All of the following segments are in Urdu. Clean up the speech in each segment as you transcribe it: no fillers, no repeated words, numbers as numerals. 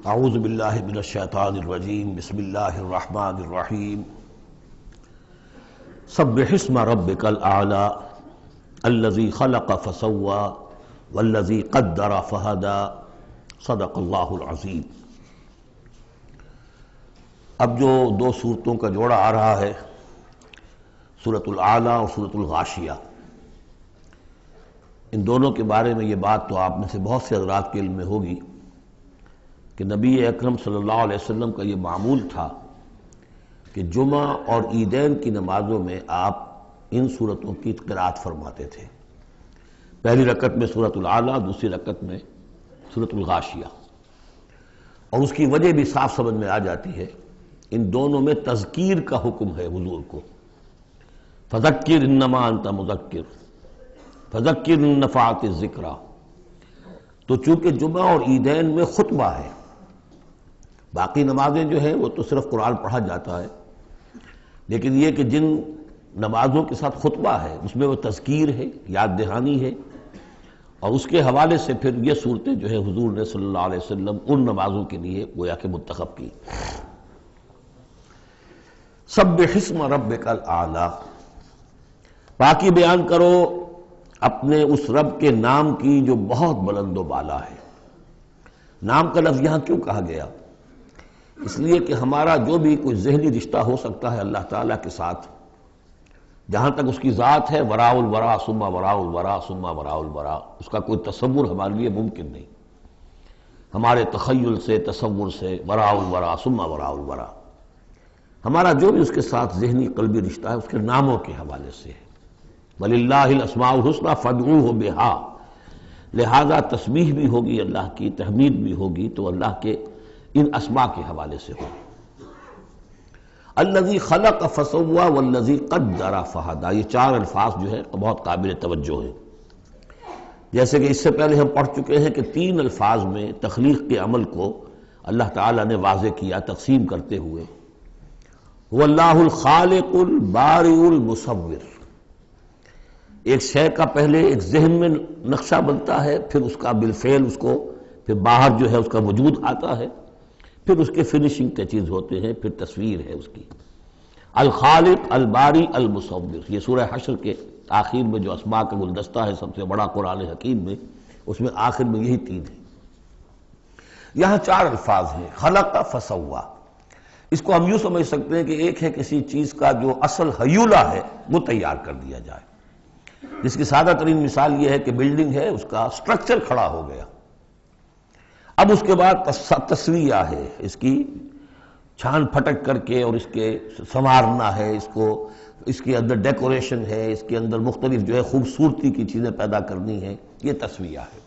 اعوذ باللہ من الشیطان الرجیم بسم اللہ الرحمن الرحیم سبح اسم ربک الاعلی الذی خلق فسوی والذی قدر فہدی صدق اللہ العظیم۔ اب جو دو صورتوں کا جوڑا آ رہا ہے، سورۃ الاعلی اور سورۃ الغاشیہ، ان دونوں کے بارے میں یہ بات تو آپ میں سے بہت سے حضرات کے علم میں ہوگی کہ نبی اکرم صلی اللہ علیہ وسلم کا یہ معمول تھا کہ جمعہ اور عیدین کی نمازوں میں آپ ان صورتوں کی قرأت فرماتے تھے، پہلی رکعت میں سورۃ الاعلی، دوسری رکعت میں سورۃ الغاشیہ۔ اور اس کی وجہ بھی صاف سمجھ میں آ جاتی ہے، ان دونوں میں تذکیر کا حکم ہے حضور کو، فذکر انما انت مذکر فذکر ان نفعت الذکریٰ۔ تو چونکہ جمعہ اور عیدین میں خطبہ ہے، باقی نمازیں جو ہیں وہ تو صرف قرآن پڑھا جاتا ہے، لیکن یہ کہ جن نمازوں کے ساتھ خطبہ ہے اس میں وہ تذکیر ہے، یاد دہانی ہے، اور اس کے حوالے سے پھر یہ صورتیں جو ہے حضور نے صلی اللہ علیہ وسلم ان نمازوں کے لیے گویا کہ منتخب کی۔ سبح اسم ربک الاعلی، پاکی بیان کرو اپنے اس رب کے نام کی جو بہت بلند و بالا ہے۔ نام کا لفظ یہاں کیوں کہا گیا؟ اس لیے کہ ہمارا جو بھی کوئی ذہنی رشتہ ہو سکتا ہے اللہ تعالیٰ کے ساتھ، جہاں تک اس کی ذات ہے، وراء الورا ثم وراء الورا ثم وراء الورا، اس کا کوئی تصور ہمارے لیے ممکن نہیں، ہمارے تخیل سے، تصور سے، وراء الورا ثم وراء الورا، ہمارا جو بھی اس کے ساتھ ذہنی قلبی رشتہ ہے اس کے ناموں کے حوالے سے ہے۔ وَلِلَّهِ الْأَسْمَاءُ الْحُسْنَىٰ فَادْعُوهُ بِهَا، لہذا تسبیح بھی ہوگی اللہ کی، تحمید بھی ہوگی تو اللہ کے ان اسماء کے حوالے سے ہو۔ الذی خلق فسوی والذی قدر فہدی، یہ چار الفاظ جو ہے بہت قابل توجہ ہیں۔ جیسے کہ اس سے پہلے ہم پڑھ چکے ہیں کہ تین الفاظ میں تخلیق کے عمل کو اللہ تعالیٰ نے واضح کیا تقسیم کرتے ہوئے، هو اللہ الخالق البارئ المصور۔ ایک شے کا پہلے ایک ذہن میں نقشہ بنتا ہے، پھر اس کا بالفعل اس کو پھر باہر جو ہے اس کا وجود آتا ہے، پھر اس کے فنشنگ ٹچز ہوتے ہیں، پھر تصویر ہے اس کی۔ الخالق الباری المصور، یہ سورہ حشر کے آخر میں جو اسماء کا گلدستہ ہے سب سے بڑا قرآن حکیم میں، اس میں آخر میں یہی تین ہیں۔ یہاں چار الفاظ ہیں، خلق فسوا۔ اس کو ہم یوں سمجھ سکتے ہیں کہ ایک ہے کسی چیز کا جو اصل حیولہ ہے وہ تیار کر دیا جائے، جس کی سادہ ترین مثال یہ ہے کہ بلڈنگ ہے، اس کا سٹرکچر کھڑا ہو گیا، اب اس کے بعد تسویہ ہے، اس کی چھان پھٹک کر کے اور اس کے سنوارنا ہے، اس کو، اس کے اندر ڈیکوریشن ہے، اس کے اندر مختلف جو ہے خوبصورتی کی چیزیں پیدا کرنی ہے، یہ تسویہ ہے۔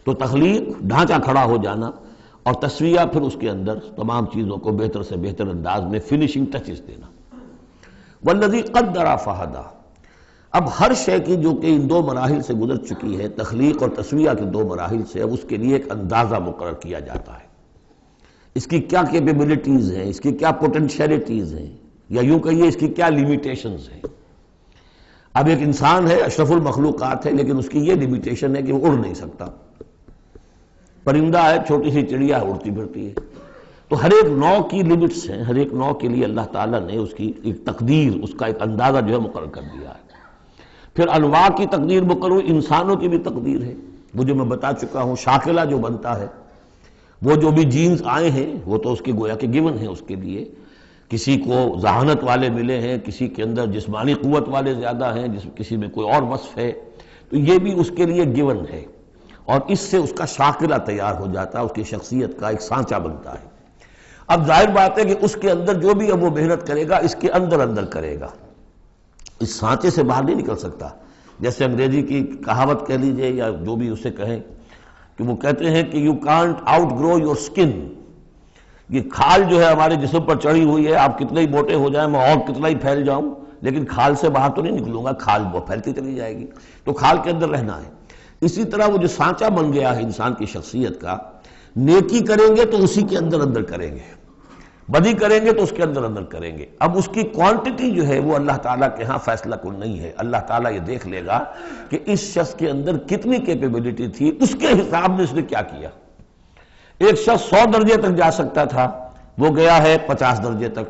تو تخلیق ڈھانچہ کھڑا ہو جانا، اور تسویہ پھر اس کے اندر تمام چیزوں کو بہتر سے بہتر انداز میں فنشنگ ٹچز دینا۔ والذی قدر فہدی، اب ہر شے کی جو کہ ان دو مراحل سے گزر چکی ہے، تخلیق اور تسویہ کے دو مراحل سے، اب اس کے لیے ایک اندازہ مقرر کیا جاتا ہے، اس کی کیا کیپیبلٹیز ہیں، اس کی کیا پوٹینشیلٹیز ہیں، یا یوں کہیے اس کی کیا لیمیٹیشنز ہیں۔ اب ایک انسان ہے، اشرف المخلوقات ہے، لیکن اس کی یہ لیمیٹیشن ہے کہ وہ اڑ نہیں سکتا۔ پرندہ ہے، چھوٹی سی چڑیا ہے، اڑتی پھرتی ہے۔ تو ہر ایک نوع کی لیمٹس ہیں، ہر ایک نوع کے لیے اللہ تعالیٰ نے اس کی ایک تقدیر، اس کا ایک اندازہ جو ہے مقرر کر دیا ہے۔ پھر انواع کی تقدیر مقرر ہوئی، انسانوں کی بھی تقدیر ہے، وہ جو میں بتا چکا ہوں، شاکلہ جو بنتا ہے، وہ جو بھی جینز آئے ہیں وہ تو اس کی گویا کہ گیون ہیں اس کے لیے، کسی کو ذہانت والے ملے ہیں، کسی کے اندر جسمانی قوت والے زیادہ ہیں، کسی میں کوئی اور وصف ہے، تو یہ بھی اس کے لیے گیون ہے، اور اس سے اس کا شاکلہ تیار ہو جاتا ہے، اس کی شخصیت کا ایک سانچہ بنتا ہے۔ اب ظاہر بات ہے کہ اس کے اندر جو بھی اب وہ محنت کرے گا اس کے اندر اندر کرے گا، اس سانچے سے باہر نہیں نکل سکتا۔ جیسے انگریزی کی کہاوت کہہ لیجئے یا جو بھی اسے کہیں، کہ وہ کہتے ہیں کہ you can't outgrow your skin, یہ کھال جو ہے ہمارے جسم پر چڑھی ہوئی ہے، آپ کتنے ہی موٹے ہو جائیں، میں اور کتنا ہی پھیل جاؤں، لیکن کھال سے باہر تو نہیں نکلوں گا، کھال وہ پھیلتی چلی جائے گی، تو کھال کے اندر رہنا ہے۔ اسی طرح وہ جو سانچہ بن گیا ہے انسان کی شخصیت کا، نیکی کریں گے تو اسی کے اندر اندر کریں گے، بدی کریں گے تو اس کے اندر اندر کریں گے۔ اب اس کی کوانٹٹی جو ہے وہ اللہ تعالیٰ کے ہاں فیصلہ کن نہیں ہے، اللہ تعالیٰ یہ دیکھ لے گا کہ اس شخص کے اندر کتنی کیپیبلٹی تھی، اس کے حساب میں اس نے کیا کیا۔ ایک شخص 100 درجے تک جا سکتا تھا، وہ گیا ہے 50 درجے تک۔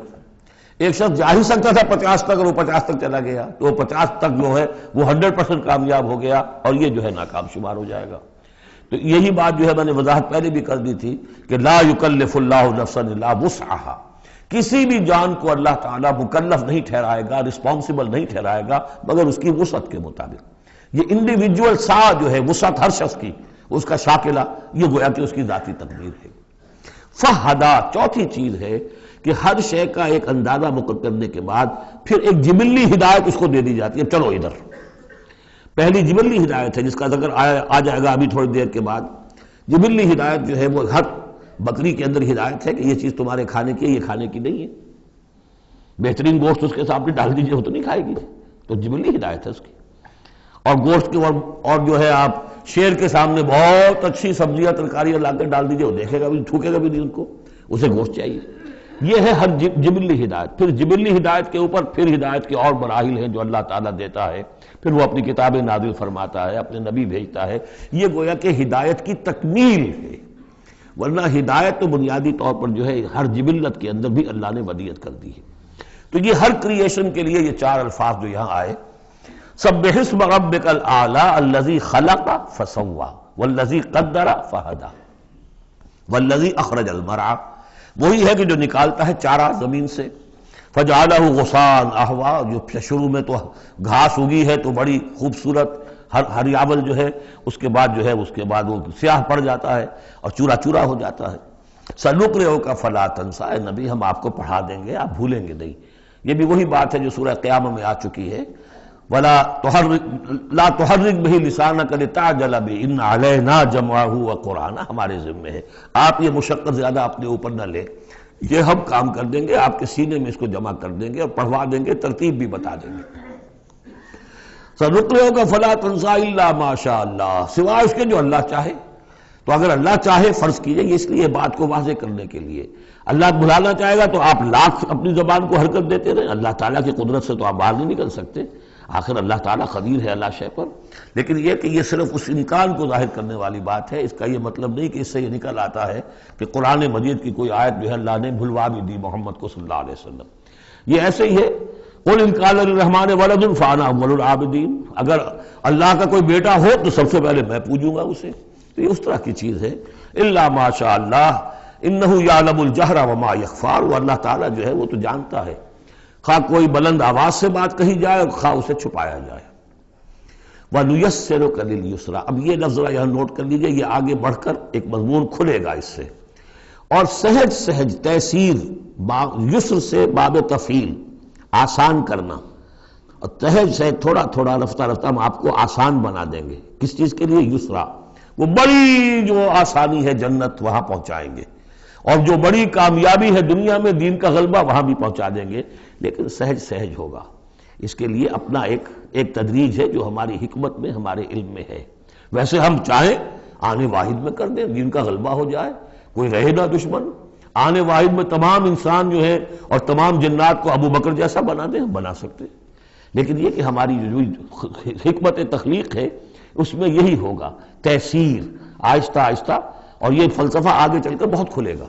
ایک شخص جا ہی سکتا تھا 50 تک اور وہ 50 تک چلا گیا، تو وہ 50 تک جو ہے وہ 100% کامیاب ہو گیا، اور یہ جو ہے ناکام شمار ہو جائے گا۔ تو یہی بات جو ہے میں نے وضاحت پہلے بھی کر دی تھی کہ لا یکلف اللہ نفسا الا وسعها، کسی بھی جان کو اللہ تعالیٰ مکلف نہیں ٹھہرائے گا، رسپانسبل نہیں ٹھہرائے گا مگر اس کی وسعت کے مطابق۔ یہ انڈیویجول سا جو ہے وسعت ہر شخص کی، اس کا شاکلہ، یہ گویا کہ اس کی ذاتی تقدیر ہے۔ فہدا، چوتھی چیز ہے کہ ہر شے کا ایک اندازہ مقرر کرنے کے بعد پھر ایک جبلی ہدایت اس کو دے دی جاتی ہے، چلو ادھر۔ پہلی جبلی ہدایت ہے جس کا ذکر آ جائے گا ابھی تھوڑی دیر کے بعد۔ جبلی ہدایت جو ہے وہ ہر بکری کے اندر ہدایت ہے کہ یہ چیز تمہارے کھانے کی ہے، یہ کھانے کی نہیں ہے۔ بہترین گوشت اس کے سامنے ڈال دیجئے، وہ تو نہیں کھائے گی، تو جبلی ہدایت ہے اس کی۔ اور گوشت کے اور جو ہے آپ شیر کے سامنے بہت اچھی سبزیاں ترکاریاں لا کے ڈال دیجئے، وہ دیکھے گا بھی، تھوکے گا بھی نہیں ان کو، اسے گوشت چاہیے۔ یہ ہے ہر جبلی ہدایت۔ پھر جبلی ہدایت کے اوپر پھر ہدایت کے اور مراحل ہیں جو اللہ تعالیٰ دیتا ہے، پھر وہ اپنی کتابیں نازل فرماتا ہے، اپنے نبی بھیجتا ہے۔ یہ گویا کہ ہدایت کی تکمیل ہے، ورنہ ہدایت تو بنیادی طور پر جو ہے ہر جبلت کے اندر بھی اللہ نے ودیت کر دی ہے۔ تو یہ ہر کریشن کے لیے یہ 4 الفاظ جو یہاں آئے، سبح اسم ربک الاعلی الذی خلق فسوی والذی قدر فہدی والذی اخرج المرعی، وہی ہے کہ جو نکالتا ہے چارہ زمین سے، فجعلہ غثاء احوا، جو شروع میں تو گھاس اگی ہے تو بڑی خوبصورت ہریابل جو ہے، اس کے بعد وہ سیاہ پڑ جاتا ہے اور چورا چورا ہو جاتا ہے۔ سنقرئک فلا تنسیٰ، اے نبی ہم آپ کو پڑھا دیں گے، آپ بھولیں گے نہیں۔ یہ بھی وہی بات ہے جو سورہ قیامہ میں آ چکی ہے، لا تحرک بہ لسانک لتعجل بہ ان علینا جمعہ وقرآنہ، ہمارے ذمہ ہے، آپ یہ مشقت زیادہ اپنے اوپر نہ لیں، یہ ہم کام کر دیں گے، آپ کے سینے میں اس کو جمع کر دیں گے اور پڑھوا دیں گے، ترتیب بھی بتا دیں گے۔ سنقرئک فلا تنسیٰ الا ما شاء اللہ، سوائے اس کے جو اللہ چاہے۔ تو اگر اللہ چاہے، فرض کیجئے یہ اس لیے بات کو واضح کرنے کے لیے، اللہ بھلانا چاہے گا تو آپ لاکھ اپنی زبان کو حرکت دیتے رہیں، اللہ تعالیٰ کی قدرت سے تو آپ باہر نہیں نکل سکتے، آخر اللہ تعالیٰ قدیر ہے اللہ شے پر۔ لیکن یہ کہ یہ صرف اس امکان کو ظاہر کرنے والی بات ہے، اس کا یہ مطلب نہیں کہ اس سے یہ نکل آتا ہے کہ قرآن مجید کی کوئی آیت جو ہے اللہ نے بھلوا بھی دی محمد کو صلی اللہ علیہ وسلم۔ یہ ایسے ہی ہے، قل ان کان للرحمن ولد فانا اول العابدین، اگر اللہ کا کوئی بیٹا ہو تو سب سے پہلے میں پوجوں گا اسے۔ تو یہ اس طرح کی چیز ہے، الا ما شاء اللہ انہ یعلم الجہر وما یخفی، وہ اللہ تعالیٰ جو ہے وہ تو جانتا ہے، خواہ کوئی بلند آواز سے بات کہی جائے اور خواہ اسے چھپایا جائے۔ وَنُيَسِّرُكَ لِلْيُسْرَىٰ، اب یہ لفظ یہاں نوٹ کر لیجئے، یہ آگے بڑھ کر ایک مضمون کھلے گا اس سے، اور سہج سہج تیسیر، یسر سے باب تفعیل، آسان کرنا، اور سہج سہج تھوڑا تھوڑا رفتہ رفتہ ہم آپ کو آسان بنا دیں گے۔ کس چیز کے لیے؟ یسرا، وہ بڑی جو آسانی ہے جنت وہاں پہنچائیں گے، اور جو بڑی کامیابی ہے دنیا میں دین کا غلبہ وہاں بھی پہنچا دیں گے، لیکن سہج سہج ہوگا۔ اس کے لیے اپنا ایک تدریج ہے جو ہماری حکمت میں، ہمارے علم میں ہے۔ ویسے ہم چاہیں آنے واحد میں کر دیں، دین کا غلبہ ہو جائے، کوئی رہے نہ دشمن، آنے واحد میں تمام انسان جو ہے اور تمام جنات کو ابو بکر جیسا بنا دیں، ہم بنا سکتے ہیں۔ لیکن یہ کہ ہماری جو حکمت تخلیق ہے اس میں یہی ہوگا، تیسیر، آہستہ آہستہ، اور یہ فلسفہ آگے چل کر بہت کھلے گا۔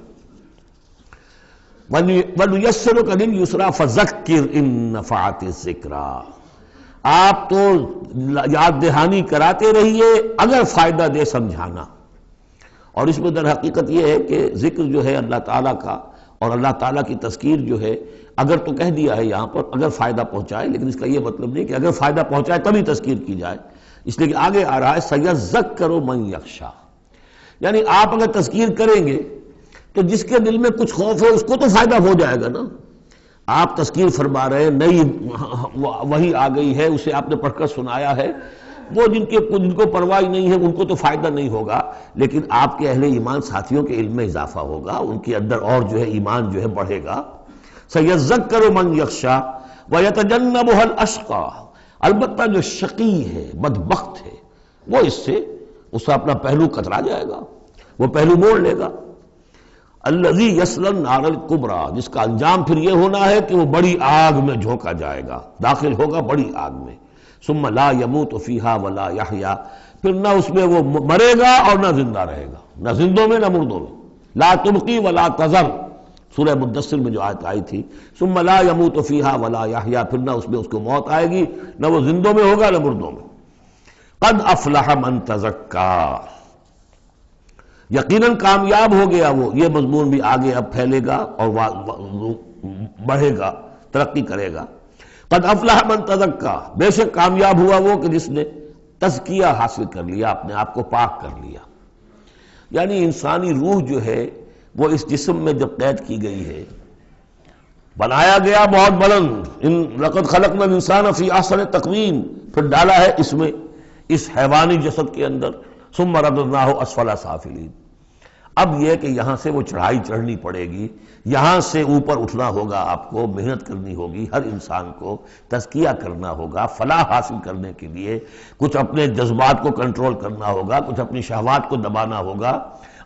وَنُيَسِّرُكَ لِلْيُسْرَىٰ فَذَكِّرْ إِن نَّفَعَتِ الذِّكْرَىٰ، آپ تو یاد دہانی کراتے رہیے اگر فائدہ دے سمجھانا۔ اور اس میں در حقیقت یہ ہے کہ ذکر جو ہے اللہ تعالیٰ کا اور اللہ تعالیٰ کی تذکیر جو ہے، اگر تو کہہ دیا ہے یہاں پر اگر فائدہ پہنچائے، لیکن اس کا یہ مطلب نہیں کہ اگر فائدہ پہنچائے تبھی تذکیر کی جائے، اس لیے کہ آگے آ رہا ہے سَيَذَّكَّرُ مَن يَخْشَىٰ، یعنی آپ اگر تذکیر کریں گے تو جس کے دل میں کچھ خوف ہے اس کو تو فائدہ ہو جائے گا نا۔ آپ تذکیر فرما رہے ہیں، نئی وحی آ گئی ہے، اسے آپ نے پڑھ کر سنایا ہے، وہ جن کو پرواہ نہیں ہے ان کو تو فائدہ نہیں ہوگا، لیکن آپ کے اہل ایمان ساتھیوں کے علم میں اضافہ ہوگا، ان کے اندر اور جو ہے ایمان جو ہے بڑھے گا۔ سَيَذَّكَّرُ مَن يَخْشَىٰ وَيَتَجَنَّبُهَا الْأَشْقَىٰ، البتہ جو شقی ہے، بدبخت ہے، وہ اس سے اپنا پہلو کترا جائے گا، وہ پہلو موڑ لے گا۔ الذی یصلی النار الکبریٰ، جس کا انجام پھر یہ ہونا ہے کہ وہ بڑی آگ میں جھونکا جائے گا، داخل ہوگا بڑی آگ میں۔ ثم لا یموت فیہا ولا یحییٰ، پھر نہ اس میں وہ مرے گا اور نہ زندہ رہے گا، نہ زندوں میں نہ مردوں میں۔ لا تبقی ولا تذر، سورہ مدثر میں جو آیت آئی تھی، ثم لا يموت فیہا ولا یحییٰ، پھر نہ اس میں اس کو موت آئے گی، نہ وہ زندوں میں ہوگا نہ مردوں میں۔ قد افلح من تزکا، یقیناً کامیاب ہو گیا وہ، یہ مضمون بھی آگے اب پھیلے گا اور بڑھے گا، ترقی کرے گا۔ قد افلح من تزکا، بے شک کامیاب ہوا وہ کہ جس نے تزکیہ حاصل کر لیا، اپنے آپ کو پاک کر لیا۔ یعنی انسانی روح جو ہے وہ اس جسم میں جب قید کی گئی ہے، بنایا گیا بہت بلند، لقد خلقنا الانسان فی احسن تقویم، پھر ڈالا ہے اس میں، اس حیوانی جسد کے اندر، ثم رددناہ اسفل سافلین۔ اب یہ کہ یہاں سے وہ چڑھائی چڑھنی پڑے گی، یہاں سے اوپر اٹھنا ہوگا، آپ کو محنت کرنی ہوگی، ہر انسان کو تزکیہ کرنا ہوگا، فلاح حاصل کرنے کے لیے کچھ اپنے جذبات کو کنٹرول کرنا ہوگا، کچھ اپنی شہوات کو دبانا ہوگا،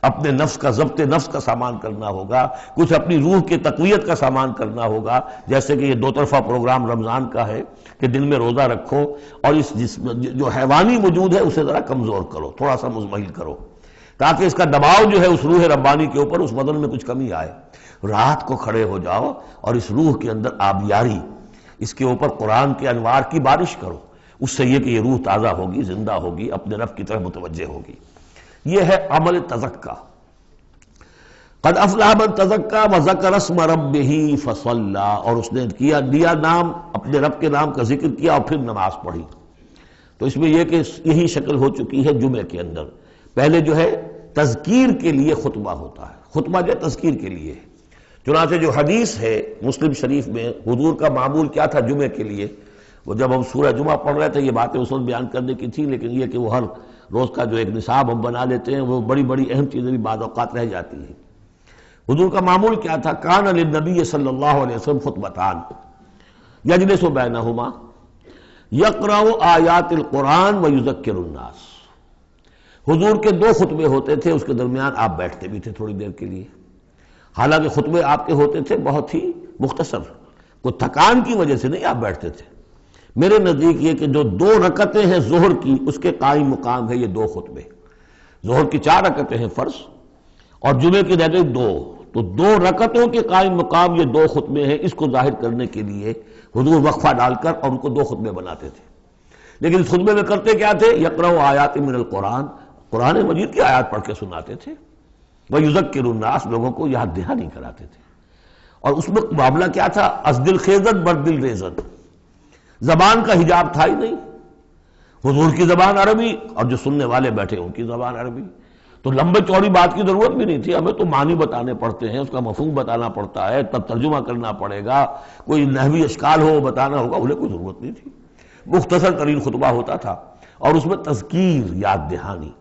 اپنے نفس کا ضبط نفس کا سامان کرنا ہوگا، کچھ اپنی روح کی تقویت کا سامان کرنا ہوگا، جیسے کہ یہ دو طرفہ پروگرام رمضان کا ہے کہ دن میں روزہ رکھو اور اس جسم جو حیوانی وجود ہے اسے ذرا کمزور کرو، تھوڑا سا مزمحل کرو، تاکہ اس کا دباؤ جو ہے اس روح ربانی کے اوپر، اس بدن میں کچھ کمی آئے۔ رات کو کھڑے ہو جاؤ اور اس روح کے اندر آبیاری، اس کے اوپر قرآن کے انوار کی بارش کرو، اس سے یہ کہ یہ روح تازہ ہوگی، زندہ ہوگی، اپنے رب کی طرف متوجہ ہوگی۔ یہ ہے عمل تزکا۔ قد افلح من تزکا وذکر اسم ربہ فصلی، اور اس نے دیا نام، اپنے رب کے نام کا ذکر کیا اور پھر نماز پڑھی۔ تو اس میں یہ کہ یہی شکل ہو چکی ہے جمعے کے اندر۔ پہلے جو ہے تذکیر کے لیے خطبہ ہوتا ہے، خطبہ جو ہے تذکیر کے لیے ہے۔ چنانچہ جو حدیث ہے مسلم شریف میں، حضور کا معمول کیا تھا جمعے کے لیے، وہ جب ہم سورہ جمعہ پڑھ رہے تھے یہ باتیں اس وقت بیان کرنے کی تھی، لیکن یہ کہ وہ ہر روز کا جو ایک نصاب ہم بنا لیتے ہیں، وہ بڑی بڑی اہم چیزیں بھی بعض اوقات رہ جاتی ہیں۔ حضور کا معمول کیا تھا؟ کان للنبی صلی اللہ علیہ وسلم خطبتان یجلس بینہما یقرأ آیات القرآن ویذکر الناس۔ حضور کے دو خطبے ہوتے تھے، اس کے درمیان آپ بیٹھتے بھی تھے تھوڑی دیر کے لیے، حالانکہ خطبے آپ کے ہوتے تھے بہت ہی مختصر، کوئی تھکان کی وجہ سے نہیں آپ بیٹھتے تھے۔ میرے نزدیک یہ کہ جو 2 رکعتیں ہیں ظہر کی، اس کے قائم مقام ہے یہ 2 خطبے۔ ظہر کی 4 رکعتیں ہیں فرض، اور جمعے کی رہ گئی 2، تو 2 رکعتوں کے قائم مقام یہ 2 خطبے ہیں۔ اس کو ظاہر کرنے کے لیے حضور وقفہ ڈال کر اور ان کو 2 خطبے بناتے تھے۔ لیکن اس خطبے میں کرتے کیا تھے؟ یقرأ آیات من القرآن، قرآن مجید کی آیات پڑھ کے سناتے تھے، ویذکر الناس، لوگوں کو یاد دہانی کراتے تھے۔ اور اس میں معاملہ کیا تھا؟ از دل خیزت بر دل ریزت، زبان کا حجاب تھا ہی نہیں، حضور کی زبان عربی اور جو سننے والے بیٹھے ان کی زبان عربی، تو لمبے چوڑی بات کی ضرورت بھی نہیں تھی، ہمیں تو معنی بتانے پڑتے ہیں، اس کا مفہوم بتانا پڑتا ہے، تب ترجمہ کرنا پڑے گا، کوئی نحوی اشکال ہو بتانا ہوگا، انہیں کوئی ضرورت نہیں تھی، مختصر ترین خطبہ ہوتا تھا، اور اس میں تذکیر، یاد دہانی۔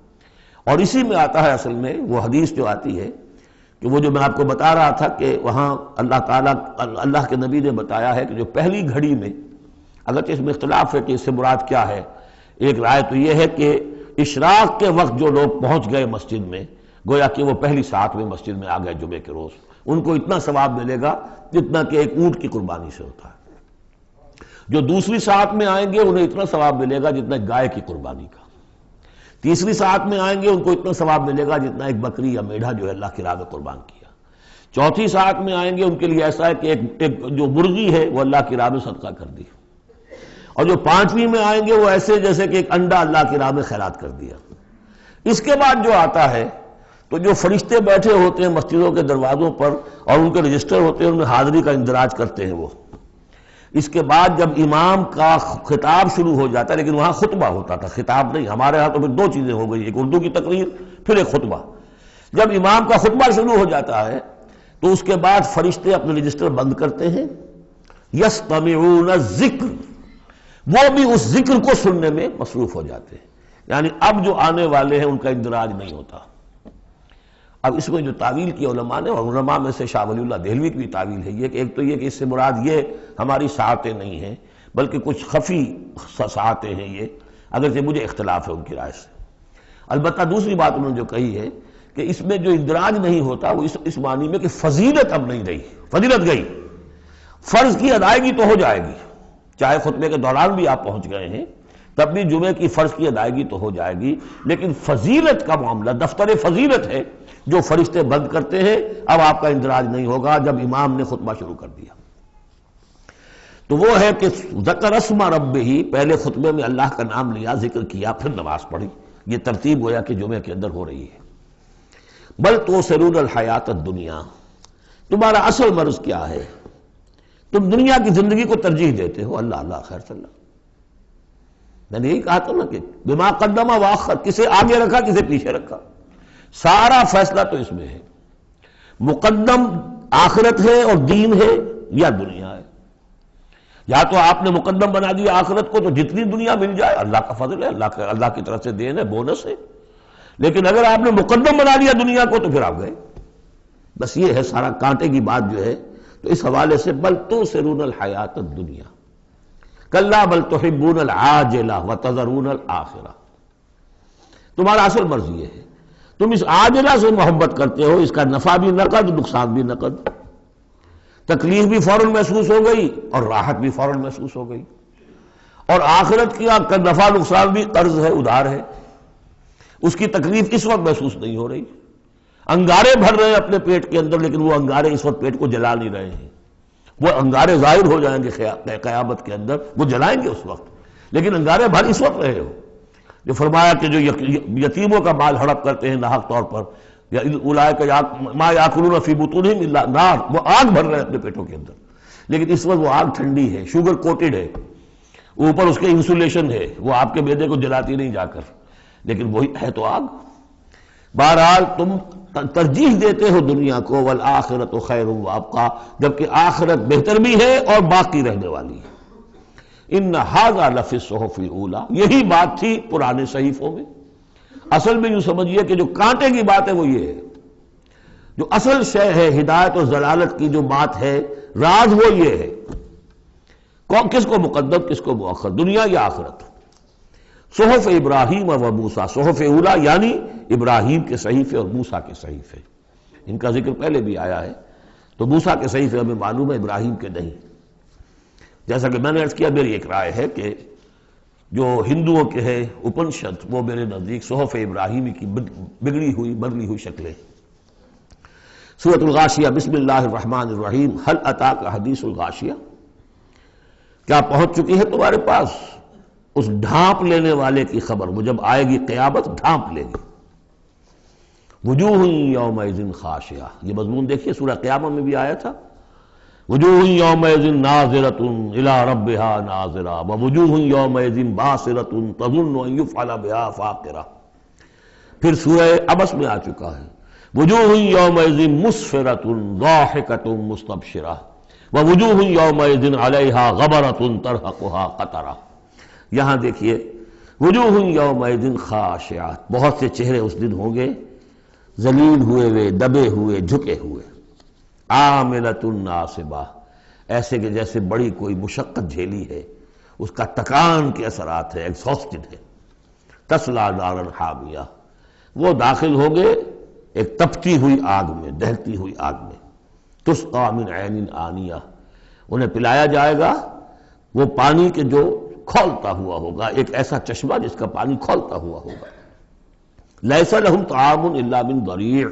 اور اسی میں آتا ہے اصل میں وہ حدیث جو آتی ہے کہ وہ جو میں آپ کو بتا رہا تھا کہ وہاں اللہ تعالیٰ، اللہ کے نبی نے بتایا ہے کہ جو پہلی گھڑی میں، اگرچہ اس میں اختلاف ہے کہ اس سے مراد کیا ہے، ایک رائے تو یہ ہے کہ اشراق کے وقت جو لوگ پہنچ گئے مسجد میں، گویا کہ وہ پہلی ساعت میں مسجد میں آ گئے جمعے کے روز، ان کو اتنا ثواب ملے گا جتنا کہ ایک اونٹ کی قربانی سے ہوتا ہے۔ جو دوسری ساعت میں آئیں گے انہیں اتنا ثواب ملے گا جتنا گائے کی قربانی کا، تیسری ساعت میں آئیں گے ان کو اتنا ثواب ملے گا جتنا ایک بکری یا میڑھا جو ہے اللہ کی راہ میں قربان کیا، چوتھی ساعت میں آئیں گے ان کے لیے ایسا ہے کہ ایک جو مرغی ہے وہ اللہ کی راہ میں صدقہ کر دی، اور جو 5ویں میں آئیں گے وہ ایسے جیسے کہ ایک انڈا اللہ کی راہ میں خیرات کر دیا۔ اس کے بعد جو آتا ہے تو جو فرشتے بیٹھے ہوتے ہیں مسجدوں کے دروازوں پر اور ان کے رجسٹر ہوتے ہیں، ان میں حاضری کا اندراج کرتے ہیں وہ۔ اس کے بعد جب امام کا خطاب شروع ہو جاتا ہے، لیکن وہاں خطبہ ہوتا تھا، خطاب نہیں، ہمارے ہاں تو پھر 2 چیزیں ہو گئی، ایک اردو کی تقریر پھر ایک خطبہ۔ جب امام کا خطبہ شروع ہو جاتا ہے تو اس کے بعد فرشتے اپنے رجسٹر بند کرتے ہیں، یستمعون الذکر، وہ بھی اس ذکر کو سننے میں مصروف ہو جاتے ہیں، یعنی اب جو آنے والے ہیں ان کا اندراج نہیں ہوتا۔ اب اس میں جو تعویل کی علماء نے، اور علماء میں سے شاہ ولی اللہ دہلوی کی بھی تعویل ہے یہ کہ ایک تو یہ کہ اس سے مراد یہ ہماری ساعتیں نہیں ہیں بلکہ کچھ خفی ساعتیں ہیں، یہ اگرچہ مجھے اختلاف ہے ان کی رائے سے۔ البتہ دوسری بات انہوں نے جو کہی ہے کہ اس میں جو اندراج نہیں ہوتا وہ اس معنی میں کہ فضیلت اب نہیں رہی، فضیلت گئی، فرض کی ادائیگی تو ہو جائے گی، چاہے خطبے کے دوران بھی آپ پہنچ گئے ہیں، تب بھی جمعے کی فرض کی ادائیگی تو ہو جائے گی، لیکن فضیلت کا معاملہ دفتر فضیلت ہے جو فرشتے بند کرتے ہیں، اب آپ کا اندراج نہیں ہوگا جب امام نے خطبہ شروع کر دیا۔ تو وہ ہے کہ ذکر اسم ربہ، پہلے خطبے میں اللہ کا نام لیا، ذکر کیا، پھر نماز پڑھی۔ یہ ترتیب گویا کہ جمعے کے اندر ہو رہی ہے۔ بل تؤثرون الحیات الدنیا، تمہارا اصل مرض کیا ہے؟ تم دنیا کی زندگی کو ترجیح دیتے ہو۔ اللہ اللہ خیر صلی اللہ، میں نے یہی کہا تھا نا کہ بما قدم واخر، کسے آگے رکھا کسے پیچھے رکھا، سارا فیصلہ تو اس میں ہے۔ مقدم آخرت ہے اور دین ہے یا دنیا ہے؟ یا تو آپ نے مقدم بنا دیا آخرت کو تو جتنی دنیا مل جائے اللہ کا فضل ہے، اللہ کی طرف سے دین ہے، بونس ہے، لیکن اگر آپ نے مقدم بنا لیا دنیا کو تو پھر آپ گئے۔ بس یہ ہے سارا کانٹے کی بات جو ہے۔ تو اس حوالے سے بل تؤثرون الحیات الدنیا کلا بل تحبون العاجلہ وتذرون الآخرہ، تمہارا اصل مرض یہ ہے، تم اس عاجلہ سے محبت کرتے ہو، اس کا نفع بھی نقد نقصان بھی نقد، تکلیف بھی فوراً محسوس ہو گئی اور راحت بھی فوراً محسوس ہو گئی، اور آخرت کا نفع نقصان بھی قرض ہے، ادھار ہے، اس کی تکلیف اس وقت محسوس نہیں ہو رہی۔ انگارے بھر رہے ہیں اپنے پیٹ کے اندر، لیکن وہ انگارے اس وقت پیٹ کو جلا نہیں رہے ہیں، وہ انگارے ظاہر ہو جائیں گے قیامت کے اندر، وہ جلائیں گے اس وقت، لیکن انگارے بھر اس وقت رہے ہو۔ جو فرمایا کہ جو یتیموں کا مال ہڑپ کرتے ہیں ناحق طور پر، یا اولئک ما یاکلون فی بطونہم الا النار، وہ آگ بھر رہے ہیں اپنے پیٹوں کے اندر، لیکن اس وقت وہ آگ ٹھنڈی ہے، شوگر کوٹڈ ہے، اوپر اس کے انسولیشن ہے، وہ آپ کے معدے کو جلاتی نہیں جا کر، لیکن وہی ہے تو آگ۔ بہرحال تم ترجیح دیتے ہو دنیا کو، والآخرۃ خیر وابقیٰ، جبکہ آخرت بہتر بھی ہے اور باقی رہنے والی ہے۔ ان ھذا لفی الصحف الاولی، یہی بات تھی پرانے صحیفوں میں۔ اصل میں یوں سمجھیے کہ جو کانٹے کی بات ہے وہ یہ ہے، جو اصل شے ہے ہدایت اور ضلالت کی جو بات ہے، راز وہ یہ ہے، کس کو مقدم کس کو مؤخر، دنیا یا آخرت۔ صحف ابراہیم و موسیٰ، صحف اولی یعنی ابراہیم کے صحیفے اور موسیٰ کے صحیفے، ان کا ذکر پہلے بھی آیا ہے۔ تو موسیٰ کے صحیفے ہمیں معلوم ہے، ابراہیم کے نہیں۔ جیسا کہ میں نے عرض کیا، میری ایک رائے ہے کہ جو ہندوؤں کے ہے اپنشد، وہ میرے نزدیک صحف ابراہیمی کی بگڑی ہوئی بدلی ہوئی شکلیں۔ سورۃ الغاشیہ، بسم اللہ الرحمن الرحیم، هل اتاک حدیث الغاشیہ، کیا پہنچ چکی ہے تمہارے پاس اس ڈھانپ لینے والے کی خبر؟ وہ جب آئے گی قیامت ڈھانپ لے گی۔ وجوہ یومئذ خاشعہ، یہ مضمون دیکھیے سورہ قیامہ میں بھی آیا تھا، وجوہ یومئذ ناظرۃ الی ربہا ناظرہ ووجوہ یومئذ باسرۃ تظن ان یفعل بہا فاقرہ۔ پھر سورہ عبس میں آ چکا ہے، وجوہ یومئذ مسفرۃ ضاحکۃ مستبشرہ ووجوہ یومئذ علیہا غبرۃ ترہقہا قطرہ۔ یہاں دیکھیے وجوہ یومئذ خاشعات، بہت سے چہرے اس دن ہوں گے ذلیل ہوئے ہوئے، دبے ہوئے، جھکے ہوئے، عاملۃ ناصبہ، ایسے کہ جیسے بڑی کوئی مشقت جھیلی ہے، اس کا تکان کے اثرات ہے، ایگزاسٹڈ ہے۔ تصلیٰ نارا حامیہ، وہ داخل ہوں گے ایک تپتی ہوئی آگ میں، دہتی ہوئی آگ میں۔ تسقیٰ من عین آنیہ، انہیں پلایا جائے گا وہ پانی کے جو کھولتا ہوا ہوگا، ایک ایسا چشمہ جس کا پانی کھولتا ہوا ہوگا۔ لیس لہم طعام الا من ضریع،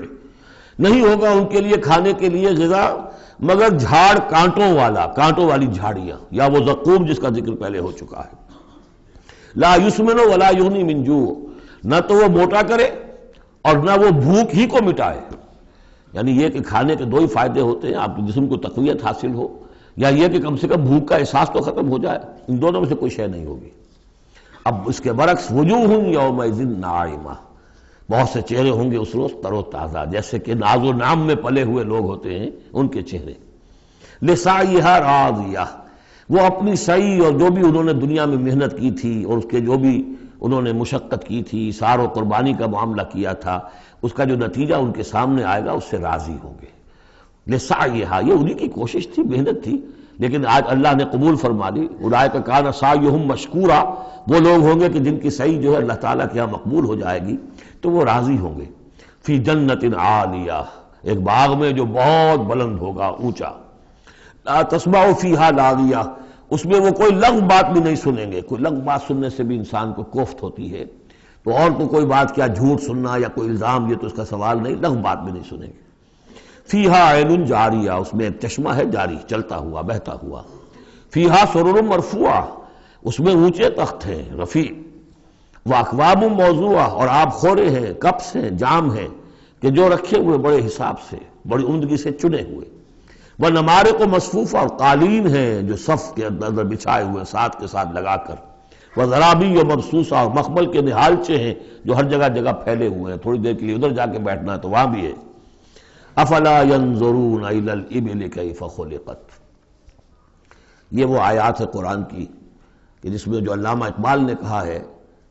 نہیں ہوگا ان کے لیے کھانے کے لیے غذا مگر جھاڑ کانٹوں والا، کانٹوں والی جھاڑیاں، یا وہ زقوم جس کا ذکر پہلے ہو چکا ہے۔ لا یسمن ولا یغنی من جوع، نہ تو وہ موٹا کرے اور نہ وہ بھوک ہی کو مٹائے۔ یعنی یہ کہ کھانے کے دو ہی فائدے ہوتے ہیں، آپ کے جسم کو تقویت حاصل ہو، یا یہ کہ کم سے کم بھوک کا احساس تو ختم ہو جائے، ان دونوں میں سے کوئی شے نہیں ہوگی۔ اب اس کے برعکس وجوہ یومئذ ناعمہ، بہت سے چہرے ہوں گے اس روز تر و تازہ، جیسے کہ ناز و نام میں پلے ہوئے لوگ ہوتے ہیں ان کے چہرے۔ لسعیہا راضیہ، وہ اپنی سعی اور جو بھی انہوں نے دنیا میں محنت کی تھی اور اس کے جو بھی انہوں نے مشقت کی تھی، سار و قربانی کا معاملہ کیا تھا، اس کا جو نتیجہ ان کے سامنے آئے گا اس سے راضی ہوں گے۔ لسعیہا، یہ انہی کی کوشش تھی، محنت تھی، لیکن آج اللہ نے قبول فرما لی۔ اولئک کان سعیہم مشکورا، وہ لوگ ہوں گے کہ جن کی سعی جو ہے اللہ تعالیٰ کے یہاں مقبول ہو جائے گی تو وہ راضی ہوں گے۔ فی جنت عالیہ، ایک باغ میں جو بہت بلند ہوگا، اونچا۔ لا تسمع فیہا لاغیہ، اس میں وہ کوئی لغو بات بھی نہیں سنیں گے. کوئی لغو بات سننے سے بھی انسان کو کوفت ہوتی ہے. تو اور تو کوئی بات کیا جھوٹ سننا یا کوئی الزام، یہ تو اس کا سوال نہیں. لغو بات بھی نہیں سنیں گے. فیہا عین جاریہ، اس میں ایک چشمہ ہے جاری، چلتا ہوا بہتا ہوا. فیہا سرر مرفوعہ، اس میں اونچے تخت ہیں رفیع. واکواب موضوعہ، اور آب خورے ہیں، کپس ہیں، جام ہیں کہ جو رکھے ہوئے بڑے حساب سے، بڑی عمدگی سے چنے ہوئے. وہ نمارق و مصفوفہ، اور قالین ہیں جو صف کے اندر بچھائے ہوئے ساتھ کے ساتھ لگا کر. وہ ذرابی و مبسوسہ، اور مخمل کے نہالچے ہیں جو ہر جگہ جگہ پھیلے ہوئے ہیں، تھوڑی دیر کے لیے ادھر جا کے بیٹھنا ہے تو وہاں بھی ہے. افلا ينظرون الى الابل كيف خلقت. یہ وہ آیات ہے قرآن کی کہ جس میں جو علامہ اقبال نے کہا ہے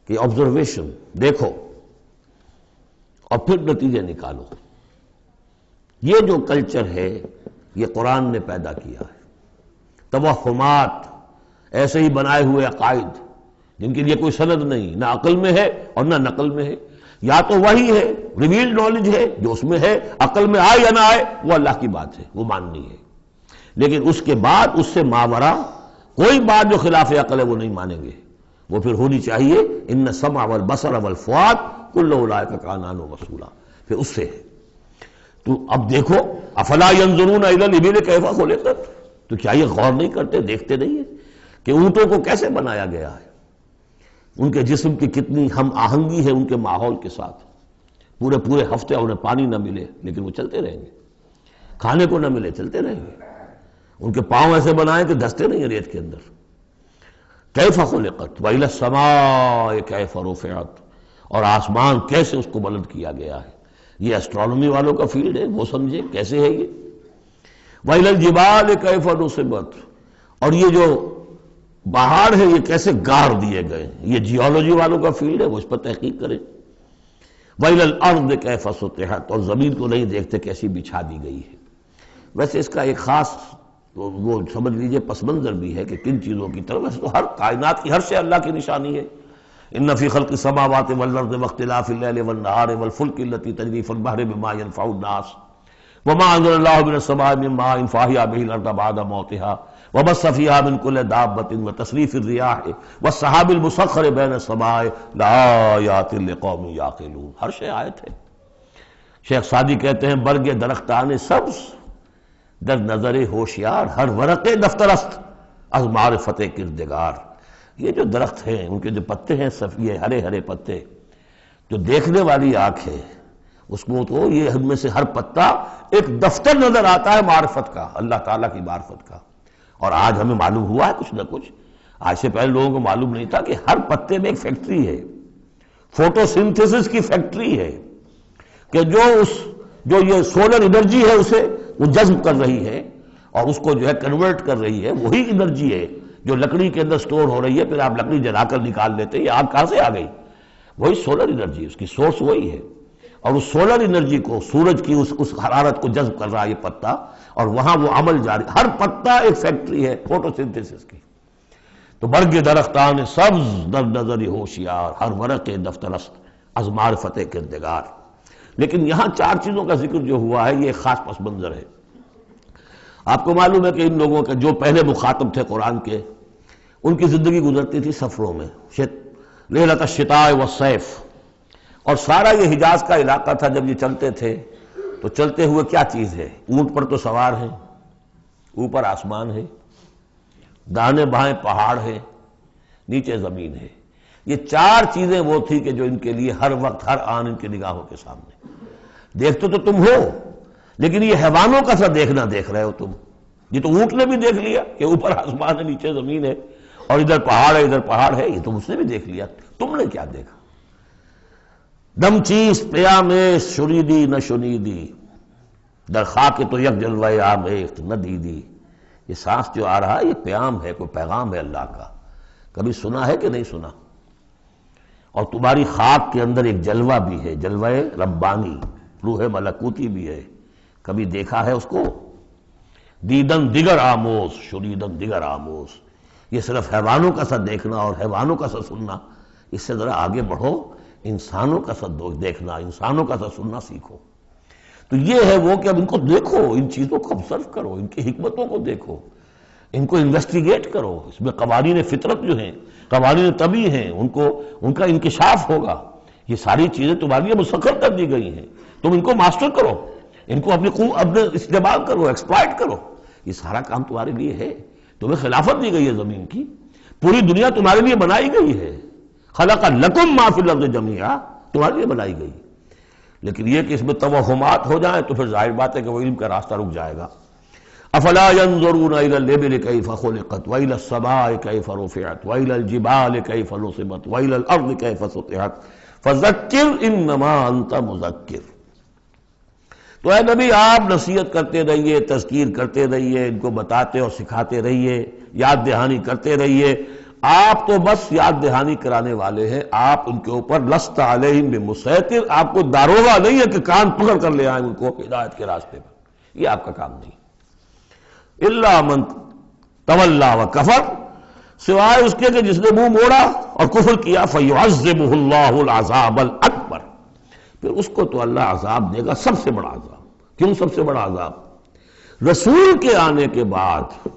کہ آبزرویشن، دیکھو اور پھر نتیجے نکالو. یہ جو کلچر ہے یہ قرآن نے پیدا کیا ہے. توہمات، ایسے ہی بنائے ہوئے عقائد جن کے لیے کوئی سند نہیں، نہ عقل میں ہے اور نہ نقل میں ہے. یا تو وہی ہے ریویلڈ نالج ہے جو اس میں ہے، عقل میں آئے یا نہ آئے وہ اللہ کی بات ہے، وہ ماننی ہے. لیکن اس کے بعد اس سے ماورا کوئی بات جو خلاف عقل ہے وہ نہیں مانیں گے. وہ پھر ہونی چاہیے ان السمع والبصر والفؤاد کل اولئک کان عنہ مسئولا، پھر اس سے ہے. تو اب دیکھو افلا ينظرون الى الابل كيف خلقت، تو کیا یہ غور نہیں کرتے، دیکھتے نہیں ہیں کہ اونٹوں کو کیسے بنایا گیا ہے، ان کے جسم کی کتنی ہم آہنگی ہے ان کے ماحول کے ساتھ. پورے پورے ہفتے انہیں پانی نہ ملے لیکن وہ چلتے رہیں گے، کھانے کو نہ ملے چلتے رہیں گے. ان کے پاؤں ایسے بنائے کہ دھستے نہیں ہیں ریت کے اندر. کیف خلقت وإلی السماء کیف رفعت، اور آسمان کیسے اس کو بلند کیا گیا ہے. یہ اسٹرانومی والوں کا فیلڈ ہے، وہ سمجھے کیسے ہے یہ. وإلی الجبال کیف نصبت، اور یہ جو پہاڑ ہے یہ کیسے گاڑ دیے گئے. یہ جیولوجی والوں کا فیلڈ ہے، وہ اس پر تحقیق کریں. وإلی الأرض کیف سطحت، اور زمین کو نہیں دیکھتے کیسی بچھا دی گئی ہے. ویسے اس کا ایک خاص وہ سمجھ لیجئے پس منظر بھی ہے کہ کن چیزوں کی طرف. ویسے تو ہر کائنات کی ہر شے اللہ کی نشانی ہے. ان فی خلق السماوات والارض واختلاف اللیل والنہار والفلک التي تجری فی البحر بما ينفع الناس وما انزل الله من السماء من ماء فاحیا به الارض بعد موتها وبث فيها من كل دابة وتصريف الرياح والسحاب المسخر بين السماء لآیات لقوم یعقلون. ہر شے آیت ہے. شیخ سعدی کہتے ہیں برگ درختان سبز در نظر ہوشیار، ہر ورق دفترست از معرفت کردگار. یہ جو درخت ہیں ان کے جو پتے ہیں یہ ہرے ہرے پتے، جو دیکھنے والی آنکھ ہے اس کو تو یہ ان میں سے ہر پتا ایک دفتر نظر آتا ہے معرفت کا، اللہ تعالیٰ کی معرفت کا. اور آج ہمیں معلوم ہوا ہے کچھ نہ کچھ. آج سے پہلے لوگوں کو معلوم نہیں تھا کہ ہر پتے میں ایک فیکٹری ہے، فوٹو سنتھسس کی فیکٹری ہے کہ جو یہ سولر انرجی ہے اسے وہ جذب کر رہی ہے اور اس کو جو ہے کنورٹ کر رہی ہے. وہی انرجی ہے جو لکڑی کے اندر سٹور ہو رہی ہے، پھر آپ لکڑی جلا کر نکال لیتے ہیں. یہ آگ کہاں سے آ گئی؟ وہی سولر انرجی، اس کی سورس وہی ہے. اور اس سولر انرجی کو، سورج کی اس حرارت کو جذب کر رہا ہے یہ پتا، اور وہاں وہ عمل جاری. ہر پتا ایک فیکٹری ہے فوٹو سنتھسس کی. تو برگ درختان سبز در نظر ہوشیار، ہر ورق دفترست از معرفت کردگار. لیکن یہاں چار چیزوں کا ذکر جو ہوا ہے یہ ایک خاص پس منظر ہے. آپ کو معلوم ہے کہ ان لوگوں کے جو پہلے مخاطب تھے قرآن کے، ان کی زندگی گزرتی تھی سفروں میں، لیلۃ الشتاء والصیف. اور سارا یہ حجاز کا علاقہ تھا جب یہ چلتے تھے تو چلتے ہوئے کیا چیز ہے؟ اونٹ پر تو سوار ہیں، اوپر آسمان ہے، دانے بائیں پہاڑ ہے، نیچے زمین ہے. یہ چار چیزیں وہ تھی کہ جو ان کے لیے ہر وقت ہر آن ان کی نگاہوں کے سامنے. دیکھتے تو تم ہو لیکن یہ حیوانوں کا سا دیکھنا دیکھ رہے ہو تم. یہ تو اونٹ نے بھی دیکھ لیا کہ اوپر آسمان ہے نیچے زمین ہے اور ادھر پہاڑ ہے ادھر پہاڑ ہے. یہ تو اس نے بھی دیکھ لیا. تم نے کیا دیکھا؟ دم چیز پیامش شنیدی نہ شنیدی در خاک تو یک جلوہ آمیخت نہ دیدی. یہ سانس جو آ رہا ہے یہ پیام ہے، کوئی پیغام ہے اللہ کا. کبھی سنا ہے کہ نہیں سنا؟ اور تمہاری خاک کے اندر ایک جلوہ بھی ہے، جلوہ ربانی، روح ملکوتی بھی ہے. کبھی دیکھا ہے اس کو؟ دیدن دیگر آموز شنیدن دیگر آموز. یہ صرف حیوانوں کا سا دیکھنا اور حیوانوں کا سا سننا. اس سے ذرا آگے بڑھو، انسانوں کا سا دیکھنا، انسانوں کا سا سننا سیکھو. تو یہ ہے وہ کہ اب ان کو دیکھو، ان چیزوں کو آبزرو کرو، ان کی حکمتوں کو دیکھو. ان کو انویسٹیگیٹ کرو، اس میں قوانین فطرت جو ہیں، قوانین طبی ہیں، ان کا انکشاف ہوگا. یہ ساری چیزیں تمہارے لیے مسخر کر دی گئی ہیں، تم ان کو ماسٹر کرو، ان کو اپنے استعمال کرو، ایکسپلائٹ کرو. یہ سارا کام تمہارے لیے ہے. تمہیں خلافت دی گئی ہے زمین کی، پوری دنیا تمہارے لیے بنائی گئی ہے. خلق لکم ما فی الارض جمیعا، تمہارے لیے بنائی گئی. لیکن یہ کہ اس میں توہمات ہو جائیں تو پھر ظاہر بات ہے کہ وہ علم کا راستہ رک جائے گا. افلا ينظرون الى الابل كيف خلقت والى السماء كيف رفعت والى الجبال كيف نصبت والى الارض كيف سطحت فذكر انما انت مذکر. تو اے نبی آپ نصیحت کرتے رہیے، تذکیر کرتے رہیے، ان کو بتاتے اور سکھاتے رہیے، یاد دہانی کرتے رہیے. آپ تو بس یاد دہانی کرانے والے ہیں، آپ ان کے اوپر لست علیہم بمسیطر، آپ کو داروغہ نہیں ہے کہ کان پکڑ کر لے آئیں ان کو ہدایت کے راستے پر. یہ آپ کا کام نہیں. الا من تولا وکفر، سوائے اس کے کہ جس نے منہ موڑا اور کفر کیا، فیعذبہ اللہ العذاب الاکبر، پھر اس کو تو اللہ عذاب دے گا، سب سے بڑا عذاب. کیوں سب سے بڑا عذاب؟ رسول کے آنے کے بعد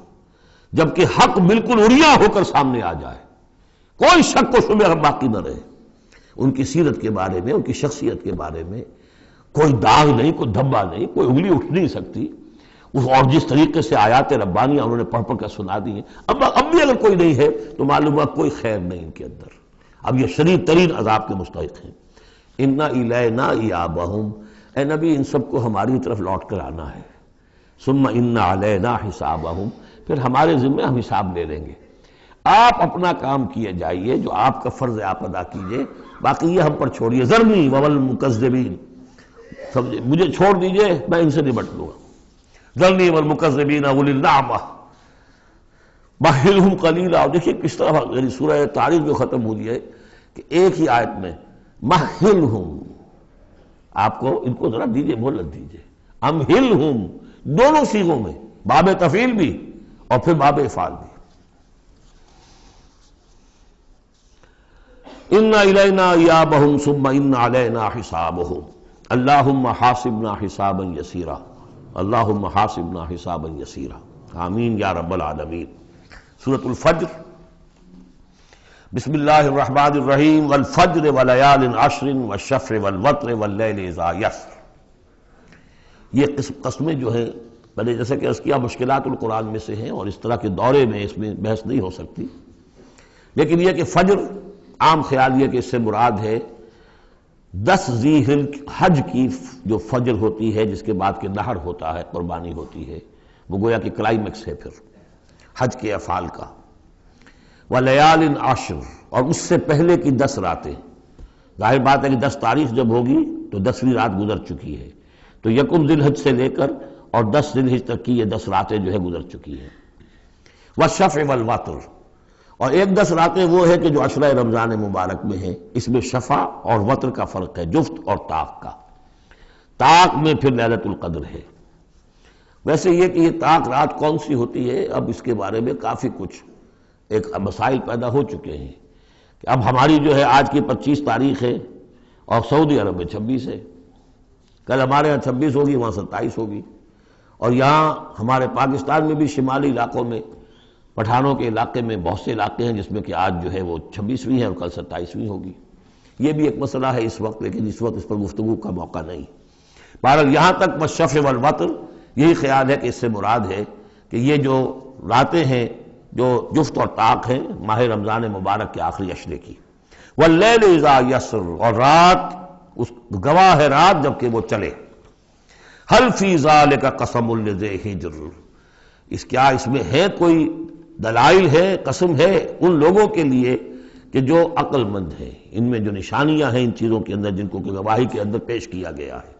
جبکہ حق بالکل عریاں ہو کر سامنے آ جائے، کوئی شک و شبہ باقی نہ رہے، ان کی سیرت کے بارے میں، ان کی شخصیت کے بارے میں کوئی داغ نہیں، کوئی دھبا نہیں، کوئی انگلی اٹھ نہیں سکتی. اور جس طریقے سے آیات ربانیہ انہوں نے پڑھ پڑھ کر سنا دی ہیں، اب بھی اگر کوئی نہیں ہے تو معلوم ہوا کوئی خیر نہیں ان کے اندر. اب یہ شدید ترین عذاب کے مستحق ہیں. انا الینا ایابہم، اے نبی ان سب کو ہماری طرف لوٹ کر آنا ہے. ثم ان علینا حسابہم، پھر ہمارے ذمہ ہم حساب لے لیں گے. آپ اپنا کام کیے جائیے، جو آپ کا فرض ہے آپ ادا کیجئے، باقی یہ ہم پر چھوڑیے. ذرنی والمکذبین، سمجھے، مجھے چھوڑ دیجئے، میں ان سے نمٹ لوں گا. ذرنی والمکذبین اولی النعمہ مہلہم قلیلا. اور دیکھیے کس طرح یعنی سورہ تاریخ جو ختم ہوئی ہے کہ ایک ہی آیت میں مہلہم، آپ کو ان کو ذرا دیجئے، مہلت دیجئے. امہلہم، دونوں صیغوں میں، باب تفعیل بھی اور پھر باب افعال بھی. ان الینا ایابہم ثم ان علینا حسابہم اللہم حاسبنا حسابا یسیرا اللہم حاسبنا حسابا یسیرا. آمین یا رب العالمین. سورۃ الفجر. بسم اللہ الرحمن الرحیم. والفجر ولیال عشر والشفع والوتر واللیل اذا یسر. یہ قسمیں جو ہیں، پہلے جیسے کہ اس کیا مشکلات القرآن میں سے ہیں اور اس طرح کے دورے میں اس میں بحث نہیں ہو سکتی، لیکن یہ کہ فجر، عام خیال یہ کہ اس سے مراد ہے 10 ذی الحج کی جو فجر ہوتی ہے، جس کے بعد کہ نہر ہوتا ہے، قربانی ہوتی ہے، وہ گویا کہ کلائمیکس ہے پھر حج کے افعال کا. ولیال عشر، اور اس سے پہلے کی 10 راتیں. ظاہر بات ہے کہ 10 تاریخ جب ہوگی تو 10ویں رات گزر چکی ہے، تو یکم ذی الحج سے لے کر اور 10 ذی الحج تک کی یہ 10 راتیں جو ہے گزر چکی ہیں. والشفع والوتر، اور ایک 10 راتیں وہ ہے کہ جو عشرہ رمضان مبارک میں ہیں، اس میں شفع اور وتر کا فرق ہے، جفت اور طاق کا. طاق میں پھر لیلۃ القدر ہے. ویسے یہ کہ یہ طاق رات کون سی ہوتی ہے، اب اس کے بارے میں کافی کچھ ایک مسائل پیدا ہو چکے ہیں. کہ اب ہماری جو ہے آج کی 25 تاریخ ہے اور سعودی عرب میں 26 ہے، کل ہمارے ہاں 26 ہوگی، وہاں 27 ہوگی. اور یہاں ہمارے پاکستان میں بھی شمالی علاقوں میں، پٹھانوں کے علاقے میں بہت سے علاقے ہیں جس میں کہ آج جو ہے وہ 26ویں ہے اور کل 27ویں ہوگی. یہ بھی ایک مسئلہ ہے اس وقت، لیکن اس وقت اس پر گفتگو کا موقع نہیں. بہرحال یہاں تک والشفع والوتر، یہی خیال ہے کہ اس سے مراد ہے کہ یہ جو راتیں ہیں جو جفت اور طاق ہیں ماہ رمضان مبارک کے آخری عشرے کی. واللیل اذا یسر، اور رات، اس گواہ ہے رات جبکہ وہ چلے. حل فی ذالک قسم لذی حجر، اس میں ہے کوئی دلائل ہے، قسم ہے ان لوگوں کے لیے کہ جو عقل مند ہیں. ان میں جو نشانیاں ہیں ان چیزوں کے اندر جن کو کہ گواہی کے اندر پیش کیا گیا ہے.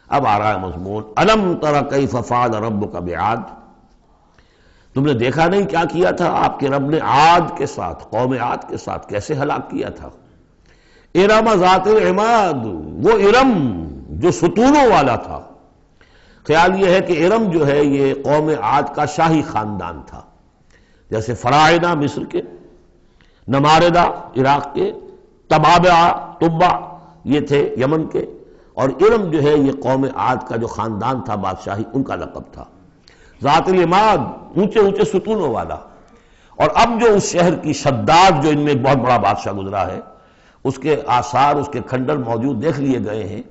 اب آ رہا ہے مضمون. الم تر کیف فعل ربک بعاد، تم نے دیکھا نہیں کیا کیا تھا آپ کے رب نے عاد کے ساتھ، قوم عاد کے ساتھ کیسے ہلاک کیا تھا. ارم ذات العماد، وہ ارم جو ستونوں والا تھا. خیال یہ ہے کہ ارم جو ہے یہ قوم عاد کا شاہی خاندان تھا، جیسے فراعنہ مصر کے، نماردہ عراق کے، تبع یہ تھے یمن کے، اور ارم جو ہے یہ قوم عاد کا جو خاندان تھا بادشاہی، ان کا لقب تھا. ذات العماد، اونچے اونچے ستونوں والا۔ اور اب جو اس شہر کی شداد، جو ان میں ایک بہت بڑا بادشاہ گزرا ہے، اس کے آثار، اس کے کھنڈر موجود دیکھ لیے گئے ہیں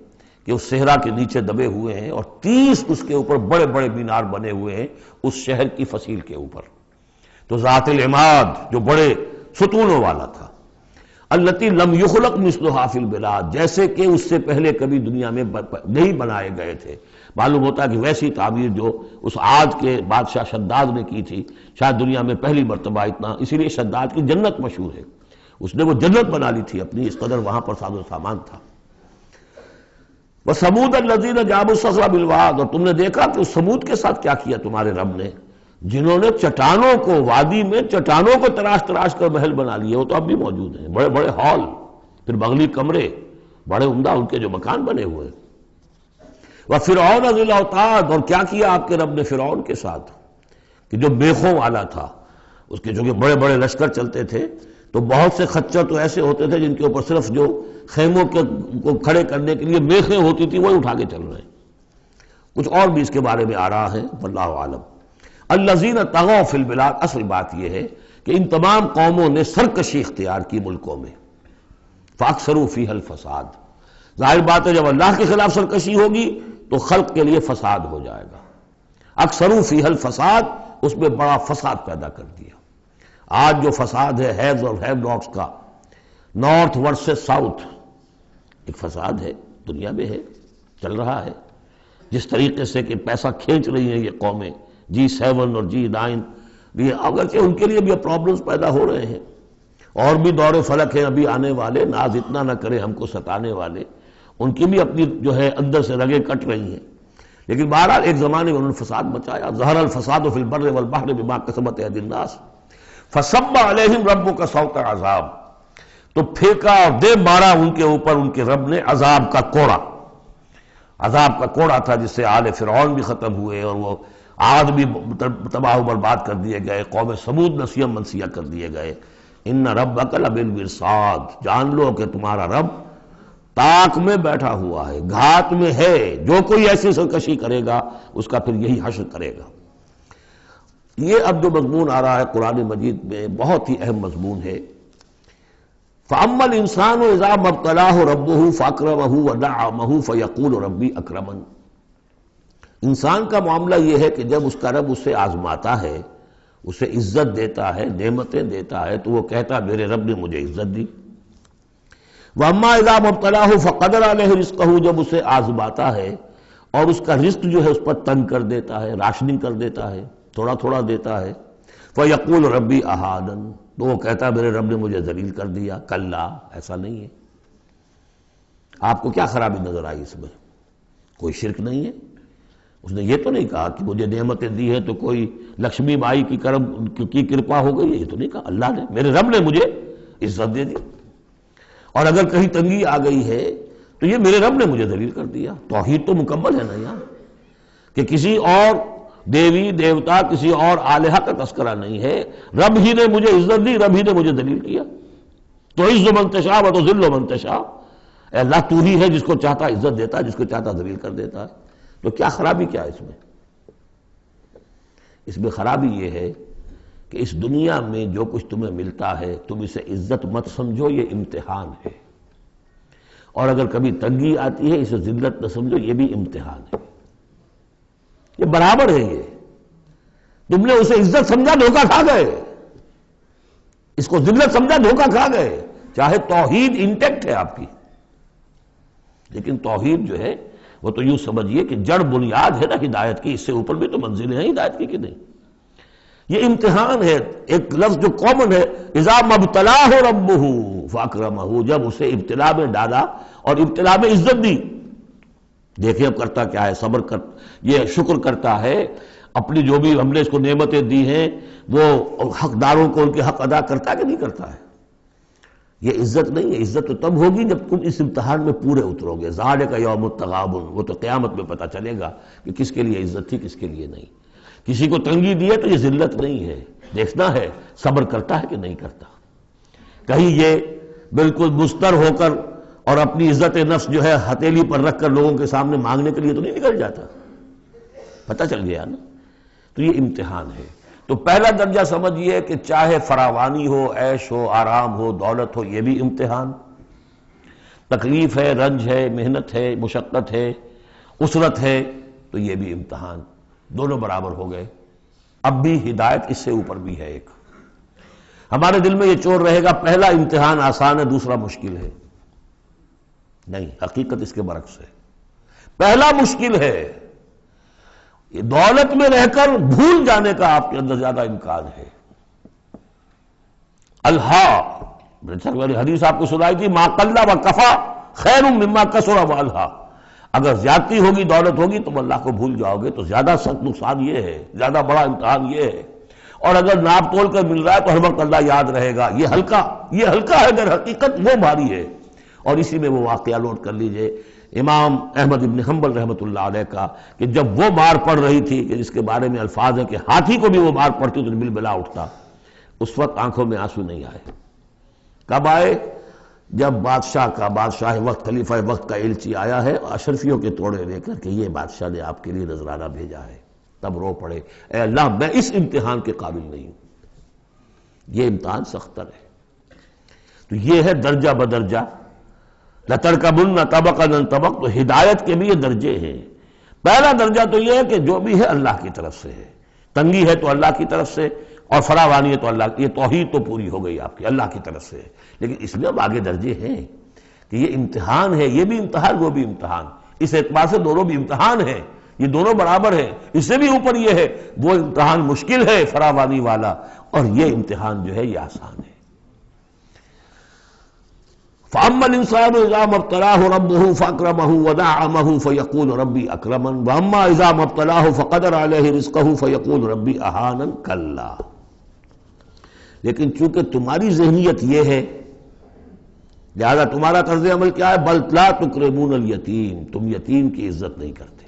کہ اس صحرا کے نیچے دبے ہوئے ہیں، اور 30 اس کے اوپر بڑے بڑے مینار بنے ہوئے ہیں اس شہر کی فصیل کے اوپر۔ تو ذات العماد جو بڑے ستونوں والا تھا، التی لم یخلق مثلھا فی البلاد، جیسے کہ اس سے پہلے کبھی دنیا میں نہیں بنائے گئے تھے۔ معلوم ہوتا ہے کہ ویسی تعبیر جو اس عاد کے بادشاہ شداد نے کی تھی، شاید دنیا میں پہلی مرتبہ اتنا، اسی لیے شداد کی جنت مشہور ہے، اس نے وہ جنت بنا لی تھی اپنی، اس قدر وہاں پر ساز و سامان تھا۔ وَثَمُودَ الَّذِينَ جَابُوا الصَّخْرَ بِالْوَادِ، اور تم نے دیکھا کہ اس سمود کے ساتھ کیا کیا تمہارے رب نے، جنہوں نے چٹانوں کو، وادی میں چٹانوں کو تراش تراش کر محل بنا لیے، وہ تو اب بھی موجود ہیں، بڑے بڑے ہال، پھر بغلی کمرے، بڑے عمدہ ان کے جو مکان بنے ہوئے۔ وَفِرْعَوْنَ ذِي الْأَوْتَادِ، اور کیا کیا آپ کے رب نے فرعون کے ساتھ، کہ جو بیخوں والا تھا، اس کے جو کہ بڑے بڑے لشکر چلتے تھے، تو بہت سے خچر تو ایسے ہوتے تھے جن کے اوپر صرف جو خیموں کو کھڑے کرنے کے لیے میخیں ہوتی تھی وہی اٹھا کے چل رہے ہیں۔ کچھ اور بھی اس کے بارے میں آ رہا ہے، واللہ عالم۔ الذین طغوا فی البلاد، اصل بات یہ ہے کہ ان تمام قوموں نے سرکشی اختیار کی ملکوں میں، فاکثروا فیہا الفساد، ظاہر بات ہے جب اللہ کے خلاف سرکشی ہوگی تو خلق کے لیے فساد ہو جائے گا۔ اکثروا فیہا الفساد، اس میں بڑا فساد پیدا کر دیا۔ آج جو فساد ہے ہیوز اور ہیو ناٹس کا، نارتھ ورسز ساؤتھ، ایک فساد ہے، دنیا میں ہے، چل رہا ہے، جس طریقے سے کہ پیسہ کھینچ رہی ہیں یہ قومیں، G7 اور G9، یہ اگرچہ ان کے لیے بھی پرابلمز پیدا ہو رہے ہیں، اور بھی دور فلک ہیں ابھی آنے والے، ناز اتنا نہ کرے ہم کو ستانے والے، ان کی بھی اپنی جو ہے اندر سے رگیں کٹ رہی ہیں، لیکن بہرحال ایک زمانے میں انہوں نے فساد مچایا۔ ظہر الفساد فی البر والبحر بما کسبت ایدی الناس فصب علیہم ربک صوت عذاب، تو پھینکا اور دے مارا ان کے اوپر ان کے رب نے عذاب کا کوڑا۔ عذاب کا کوڑا تھا جس سے آل فرعون بھی ختم ہوئے، اور وہ عاد بھی تباہ و برباد کر دیے گئے، قوم سمود نسیم منسیہ کر دیے گئے۔ ان ربک لبالمرصاد، جان لو کہ تمہارا رب تاک میں بیٹھا ہوا ہے، گھات میں ہے، جو کوئی ایسی سرکشی کرے گا اس کا پھر یہی حشر کرے گا۔ یہ اب جو مضمون آ رہا ہے قرآن مجید میں بہت ہی اہم مضمون ہے۔ فَأَمَّا الْإِنسَانُ إِذَا مَا ابْتَلَاهُ رَبُّهُ فَأَكْرَمَهُ وَنَعَّمَهُ فَيَقُولُ رَبِّي أَكْرَمَنِ، انسان کا معاملہ یہ ہے کہ جب اس کا رب اسے آزماتا ہے، اسے عزت دیتا ہے، نعمتیں دیتا ہے، تو وہ کہتا ہے میرے رب نے مجھے عزت دی۔ وَأَمَّا إِذَا مَا ابْتَلَاهُ فَقَدَرَ عَلَيْهِ رِزْقَهُ، جب اسے آزماتا ہے اور اس کا رزق جو ہے اس پر تنگ کر دیتا ہے، راشننگ کر دیتا ہے، تھوڑا تھوڑا دیتا ہے، فَيَقُولُ رَبِّي أَهَانَنِ، تو وہ کہتا ہے میرے رب نے مجھے ذلیل کر دیا۔ کلا، ایسا نہیں ہے۔ آپ کو کیا خرابی نظر آئی اس میں؟ کوئی شرک نہیں ہے۔ اس نے یہ تو نہیں کہا کہ مجھے نعمتیں دی ہیں تو کوئی لکشمی مائی کی کرم کی کرپا ہو گئی ہے، یہ تو نہیں کہا۔ اللہ نے، میرے رب نے مجھے عزت دے دی، اور اگر کہیں تنگی آ گئی ہے تو یہ میرے رب نے مجھے ذلیل کر دیا۔ توحید تو مکمل ہے نا یہاں، کہ کسی اور دیوی دیوتا، کسی اور الہہ کا تذکرہ نہیں ہے، رب ہی نے مجھے عزت دی، رب ہی نے مجھے ذلیل کیا۔ تو عز من تشاء و تذل من تشاء، اے اللہ تو ہی ہے جس کو چاہتا عزت دیتا ہے، جس کو چاہتا ذلیل کر دیتا ہے۔ تو کیا خرابی کیا ہے اس میں؟ اس میں خرابی یہ ہے کہ اس دنیا میں جو کچھ تمہیں ملتا ہے تم اسے عزت مت سمجھو، یہ امتحان ہے، اور اگر کبھی تنگی آتی ہے اسے ذلت نہ سمجھو، یہ بھی امتحان ہے۔ یہ برابر ہے، یہ تم نے اسے عزت سمجھا دھوکہ کھا گئے، اس کو ذلت سمجھا دھوکہ کھا گئے، چاہے توحید انٹیکٹ ہے آپ کی، لیکن توحید جو ہے وہ تو یوں سمجھیے کہ جڑ بنیاد ہے نا ہدایت کی، اس سے اوپر بھی تو منزلیں ہیں ہدایت کی کہ نہیں؟ یہ امتحان ہے۔ ایک لفظ جو کامن ہے، اذا ما ابتلاہ ربہ فاکرمہ، جب اسے ابتلا میں ڈالا اور ابتلا میں عزت دی۔ دیکھیں اب کرتا کیا ہے، صبر کر، یہ شکر کرتا ہے، اپنی جو بھی ہم نے اس کو نعمتیں دی ہیں وہ حقداروں کو ان کے حق ادا کرتا ہے کہ نہیں کرتا ہے۔ یہ عزت نہیں ہے، عزت تو تب ہوگی جب تم اس امتحان میں پورے اترو گے۔ ذالک یوم التغابن، وہ تو قیامت میں پتہ چلے گا کہ کس کے لیے عزت تھی کس کے لیے نہیں۔ کسی کو تنگی دی ہے تو یہ ذلت نہیں ہے، دیکھنا ہے صبر کرتا ہے کہ نہیں کرتا۔ کہیں یہ بالکل مستر ہو کر اور اپنی عزت نفس جو ہے ہتھیلی پر رکھ کر لوگوں کے سامنے مانگنے کے لیے تو نہیں نکل جاتا، پتہ چل گیا نا۔ تو یہ امتحان ہے۔ تو پہلا درجہ سمجھیے کہ چاہے فراوانی ہو، عیش ہو، آرام ہو، دولت ہو، یہ بھی امتحان، تکلیف ہے، رنج ہے، محنت ہے، مشقت ہے، اسرت ہے، تو یہ بھی امتحان، دونوں برابر ہو گئے۔ اب بھی ہدایت اس سے اوپر بھی ہے ایک۔ ہمارے دل میں یہ چور رہے گا پہلا امتحان آسان ہے دوسرا مشکل ہے، نہیں، حقیقت اس کے برعکس ہے۔ پہلا مشکل ہے، یہ دولت میں رہ کر بھول جانے کا آپ کے اندر زیادہ امکان ہے۔ میں حدیث آپ کو سنائی تھی، ما قل و کفا خیر مما کثر و الہا، اگر زیادتی ہوگی، دولت ہوگی، تم اللہ کو بھول جاؤ گے تو زیادہ سخت نقصان یہ ہے، زیادہ بڑا امتحان یہ ہے، اور اگر ناپ تول کر مل رہا ہے تو ہر وقت اللہ یاد رہے گا، یہ ہلکا ہے، اگر حقیقت وہ بھاری ہے۔ اور اسی میں وہ واقعہ نوٹ کر لیجئے امام احمد ابن حنبل رحمۃ اللہ علیہ کا، کہ جب وہ مار پڑ رہی تھی کہ جس کے بارے میں الفاظ ہے کہ ہاتھی کو بھی وہ مار پڑتی تو بلبلا اٹھتا، اس وقت آنکھوں میں آنسو نہیں آئے۔ کب آئے؟ جب بادشاہ وقت، خلیفہ وقت کا ایلچی آیا ہے اشرفیوں کے توڑے لے کر کہ یہ بادشاہ نے آپ کے لیے نذرانہ بھیجا ہے، تب رو پڑے، اے اللہ میں اس امتحان کے قابل نہیں ہوں، یہ امتحان سختر ہے۔ تو یہ ہے درجہ بدرجہ، لَتَرْكَبُنَّ طَبَقًا عَنْ طَبَقٍ، تو ہدایت کے بھی یہ درجے ہیں۔ پہلا درجہ تو یہ ہے کہ جو بھی ہے اللہ کی طرف سے ہے، تنگی ہے تو اللہ کی طرف سے، اور فراوانی ہے تو اللہ کی، یہ توحید تو پوری ہو گئی آپ کی، اللہ کی طرف سے ہے۔ لیکن اس میں اب آگے درجے ہیں کہ یہ امتحان ہے، یہ بھی امتحان، وہ بھی امتحان، اس اعتبار سے دونوں بھی امتحان ہیں، یہ دونوں برابر ہیں۔ اس سے بھی اوپر یہ ہے، وہ امتحان مشکل ہے فراوانی والا، اور یہ امتحان جو ہے یہ آسان ہے۔ فَأَمَّا الْإِنسَانُ إِذَا مَا ابْتَلَاهُ رَبُّهُ فَأَكْرَمَهُ وَنَعَّمَهُ فَيَقُولُ رَبِّي أَكْرَمَنِ وَأَمَّا إِذَا مَا ابْتَلَاهُ فَقَدَرَ عَلَيْهِ رِزْقَهُ فَيَقُولُ رَبِّي أَهَانَنِ كَلَّا۔ لیکن چونکہ تمہاری ذہنیت یہ ہے، لہذا تمہارا طرز عمل کیا ہے؟ بَلْ لَا تُكْرِمُونَ الْيَتِيمَ، تم یتیم کی عزت نہیں کرتے،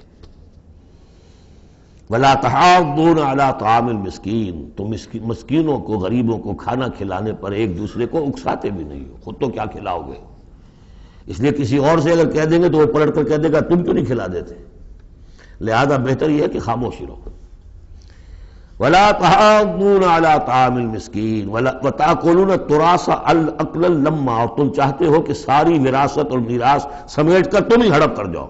وَلَا تَحَاضُّونَ عَلَىٰ طَعَامِ الْمِسْكِينِ، تم مسکینوں کو، غریبوں کو کھانا کھلانے پر ایک دوسرے کو اکساتے بھی نہیں ہو، خود تو کیا کھلاؤ گے، اس لیے کسی اور سے اگر کہہ دیں گے تو وہ پلٹ کر کہہ دے گا تم کیوں نہیں کھلا دیتے، لہذا بہتر یہ ہے کہ خاموشی رہو۔ وَلَا تَحَاضُّونَ عَلَىٰ طَعَامِ الْمِسْكِينِ وَتَأْكُلُونَ التُّرَاثَ أَكْلًا لَمًّا، اور تم چاہتے ہو کہ ساری وراثت اور میراث سمیٹ کر تم ہی ہڑپ کر جاؤ۔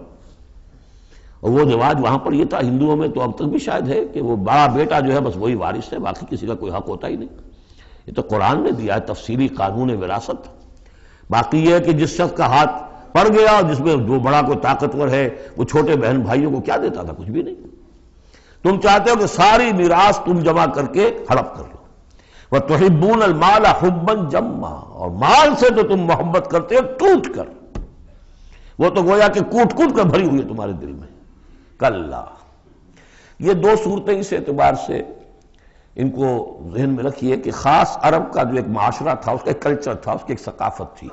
اور وہ رواج وہاں پر یہ تھا، ہندوؤں میں تو اب تک بھی شاید ہے، کہ وہ بڑا بیٹا جو ہے بس وہی وارث ہے، باقی کسی کا کوئی حق ہوتا ہی نہیں۔ یہ تو قرآن نے دیا ہے تفصیلی قانون وراثت۔ باقی یہ ہے کہ جس شخص کا ہاتھ پڑ گیا اور جس میں جو بڑا کوئی طاقتور ہے وہ چھوٹے بہن بھائیوں کو کیا دیتا تھا؟ کچھ بھی نہیں۔ تم چاہتے ہو کہ ساری میراث تم جمع کر کے ہڑپ کر لو۔ وَتُحِبُّونَ الْمَالَ حُبًّا جَمًّا، اور مال سے تو تم محبت کرتے ہو ٹوٹ کر، وہ تو گویا کہ کوٹ کوٹ کر بھری ہوئی ہے تمہارے دل میں۔ کلا، یہ دو صورتیں اس اعتبار سے ان کو ذہن میں رکھیے کہ خاص عرب کا جو ایک معاشرہ تھا، اس کا ایک کلچر تھا، اس کی ایک ثقافت تھی،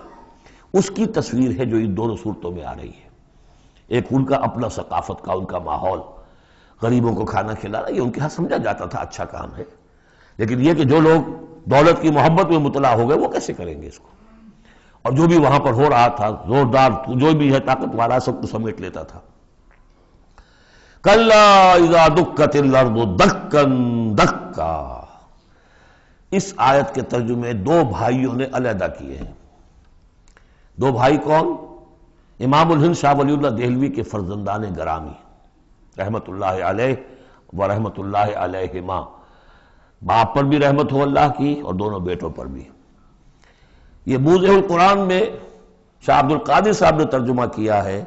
اس کی تصویر ہے جو ان دونوں صورتوں میں آ رہی ہے۔ ایک ان کا اپنا ثقافت کا، ان کا ماحول، غریبوں کو کھانا کھلانا، یہ ان کے ہاں سمجھا جاتا تھا اچھا کام ہے، لیکن یہ کہ جو لوگ دولت کی محبت میں مبتلا ہو گئے وہ کیسے کریں گے اس کو، اور جو بھی وہاں پر ہو رہا تھا زوردار جو بھی ہے طاقت والا سب کو سمیٹ لیتا تھا۔ کلا اذا دکت الارض دکا دکا، اس آیت کے ترجمے دو بھائیوں نے علیحدہ کیے ہیں۔ دو بھائی کون؟ امام الہند شاہ ولی اللہ دہلوی کے فرزندان گرامی رحمت اللہ علیہ و رحمت اللہ علیہما، باپ پر بھی رحمت ہو اللہ کی اور دونوں بیٹوں پر بھی۔ یہ موضع القرآن میں شاہ عبد القادر صاحب نے ترجمہ کیا ہے،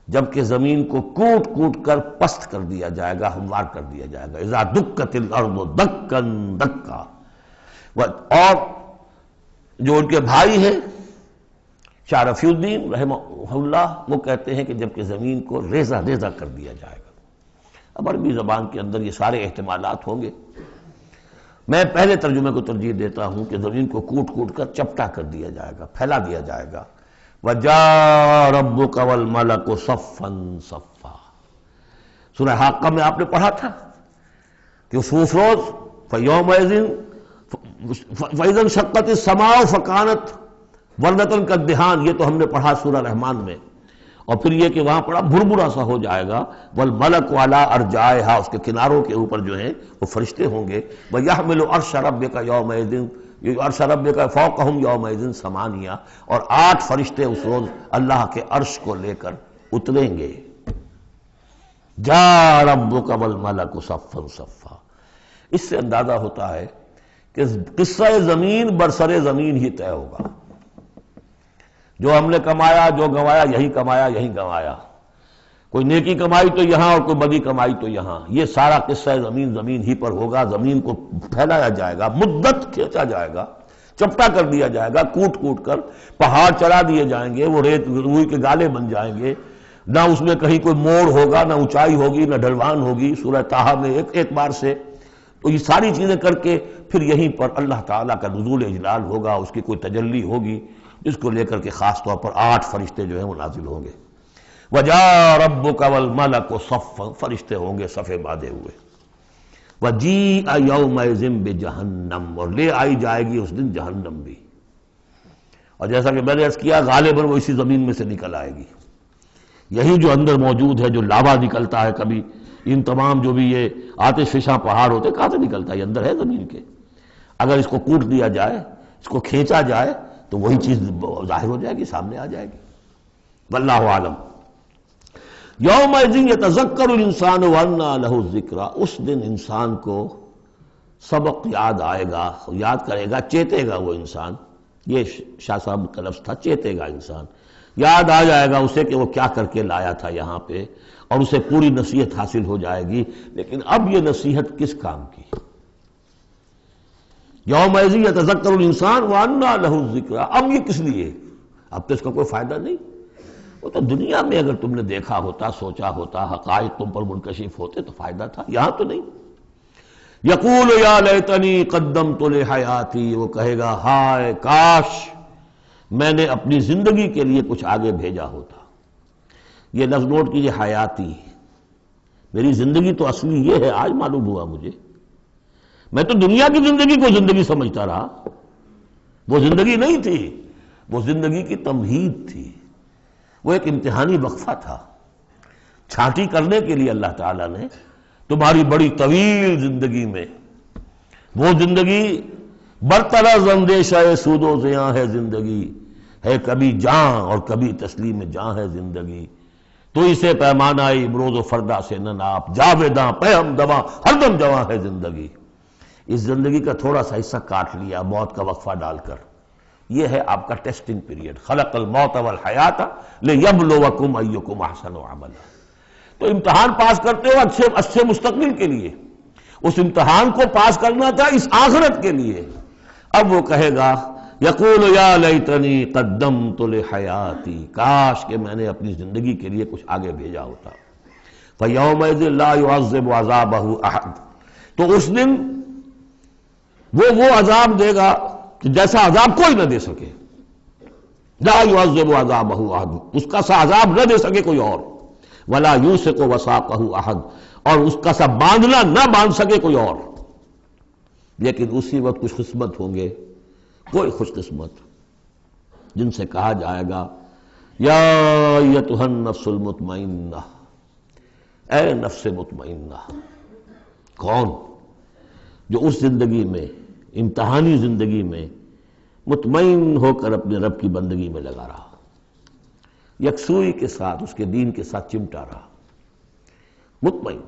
جبکہ زمین کو کوٹ کوٹ کر پست کر دیا جائے گا، ہموار کر دیا جائے گا، اذا دکت الارض دکا دکا۔ اور جو ان کے بھائی ہیں شاہ رفیع الدین رحمہ اللہ، وہ کہتے ہیں کہ جبکہ زمین کو ریزہ ریزہ کر دیا جائے گا۔ اب عربی زبان کے اندر یہ سارے احتمالات ہوں گے، میں پہلے ترجمے کو ترجیح دیتا ہوں کہ زمین کو کوٹ کوٹ کر چپٹا کر دیا جائے گا، پھیلا دیا جائے گا۔ وَجَاءَ رَبُّكَ وَالْمَلَكُ صَفًّا صَفًّا، سورہ حاقہ میں آپ نے پڑھا تھا کہ اس روز فَيَوْمَئِذٍ فَإِذَا انشَقَّتِ السَّمَاءُ فَكَانَتْ وَرْدَةً كَالدِّهَانِ، یہ تو ہم نے پڑھا سورہ رحمان میں۔ اور پھر یہ کہ وہاں بڑا بھربھرا سا ہو جائے گا، والملک علی ارجائہا، اس کے کناروں کے اوپر جو ہیں وہ فرشتے ہوں گے، ویحمل عرش ربک یومئذ، یہ عرش ربک فوقہم یومئذ ثمانیہ، اور 8 فرشتے اس روز اللہ کے عرش کو لے کر اتریں گے۔ جاء ربک والملک صفا صفا، اس سے اندازہ ہوتا ہے کہ قصہ زمین برسر زمین ہی طے ہوگا، جو ہم نے کمایا جو گنوایا یہی کمایا یہی گنوایا، کوئی نیکی کمائی تو یہاں اور کوئی بدی کمائی تو یہاں، یہ سارا قصہ زمین زمین ہی پر ہوگا۔ زمین کو پھیلایا جائے گا، مدت کھینچا جائے گا، چپٹا کر دیا جائے گا، کوٹ کوٹ کر پہاڑ چڑھا دیے جائیں گے، وہ ریت روئی کے گالے بن جائیں گے، نہ اس میں کہیں کوئی موڑ ہوگا، نہ اونچائی ہوگی، نہ ڈھلوان ہوگی، سورہ طٰہٰ میں ایک بار سے۔ تو یہ ساری چیزیں کر کے پھر یہیں پر اللہ تعالیٰ کا نزول اجلال ہوگا، اس کی کوئی تجلی ہوگی جس کو لے کر کے خاص طور پر 8 فرشتے جو ہیں وہ نازل ہوں گے۔ وَجَاءَ رَبُّكَ وَالْمَلَكُ صَفًّا، فرشتے ہوں گے صفے باندھے ہوئے۔ وَجِيءَ يَوْمَئِذٍ بِجَهَنَّمَ، اور لے آئی جائے گی اس دن جہنم بھی، اور جیسا کہ میں نے عرض کیا غالباً وہ اسی زمین میں سے نکل آئے گی، یہی جو اندر موجود ہے، جو لاوا نکلتا ہے کبھی، ان تمام جو بھی یہ آتش فشاں پہاڑ ہوتے کہاں سے نکلتا ہے؟ یہ اندر ہے زمین کے، اگر اس کو کوٹ دیا جائے، اس کو کھینچا جائے تو وہی چیز ظاہر ہو جائے گی، سامنے آ جائے گی۔ واللہ عالم۔ یومئذ یتذکر الانسان وانیٰ لہ الذکریٰ، اس دن انسان کو سبق یاد آئے گا، یاد کرے گا، چیتے گا وہ انسان، یہ شاہ صاحب کا لفظ تھا، چیتے گا انسان، یاد آ جائے گا اسے کہ وہ کیا کر کے لایا تھا یہاں پہ، اور اسے پوری نصیحت حاصل ہو جائے گی۔ لیکن اب یہ نصیحت کس کام کی؟ یومئذ یتذکر الانسان وانیٰ لہ الذکریٰ، اب یہ کس لیے؟ اب تو اس کا کوئی فائدہ نہیں۔ وہ تو دنیا میں اگر تم نے دیکھا ہوتا، سوچا ہوتا، حقائق تم پر منکشف ہوتے تو فائدہ تھا، یہاں تو نہیں۔ یقول یا لیتنی قدمت لحیاتی، وہ کہے گا ہائے کاش میں نے اپنی زندگی کے لیے کچھ آگے بھیجا ہوتا۔ یہ لفظ نوٹ کیجئے، حیاتی، میری زندگی تو اصلی یہ ہے، آج معلوم ہوا مجھے، میں تو دنیا کی زندگی کو زندگی سمجھتا رہا، وہ زندگی نہیں تھی، وہ زندگی کی تمہید تھی، وہ ایک امتحانی وقفہ تھا، چھانٹی کرنے کے لیے اللہ تعالیٰ نے تمہاری بڑی طویل زندگی میں، وہ زندگی برطرز اندیشہ سود و زیاں ہے زندگی، ہے کبھی جاں اور کبھی تسلیم جاں ہے زندگی، تو اسے پیمانہ امروز و فردا سے نہ ناپ، جاویداں پہ ہم دواں ہر دم جواں ہے زندگی۔ اس زندگی کا تھوڑا سا حصہ کاٹ لیا موت کا وقفہ ڈال کر، یہ ہے آپ کا ٹیسٹنگ پیریڈ، خلق الموت والحیات لیبلوکم ایکم احسن عملا۔ تو امتحان پاس کرتے ہو اچھے مستقبل کے لیے، اس امتحان کو پاس کرنا تھا اس آخرت کے لیے۔ اب وہ کہے گا یقول یا لیتنی قدمت لحیاتی، کاش کہ میں نے اپنی زندگی کے لیے کچھ آگے بھیجا ہوتا۔ فیومئذ لا یعذب عذابہ احد، تو اس دن وہ عذاب دے گا کہ جیسا عذاب کوئی نہ دے سکے، لا یعذب عذابہ احد، اس کا سا عذاب نہ دے سکے کوئی اور، ولا یوثق وثاقہ احد، اور اس کا سا باندھنا نہ باندھ سکے کوئی اور۔ لیکن اسی وقت کچھ قسمت ہوں گے، کوئی خوش قسمت، جن سے کہا جائے گا یا ایتھا النفس المطمئنہ، اے نفس مطمئنہ۔ کون؟ جو اس زندگی میں، امتحانی زندگی میں مطمئن ہو کر اپنے رب کی بندگی میں لگا رہا، یکسوئی کے ساتھ اس کے دین کے ساتھ چمٹا رہا، مطمئن۔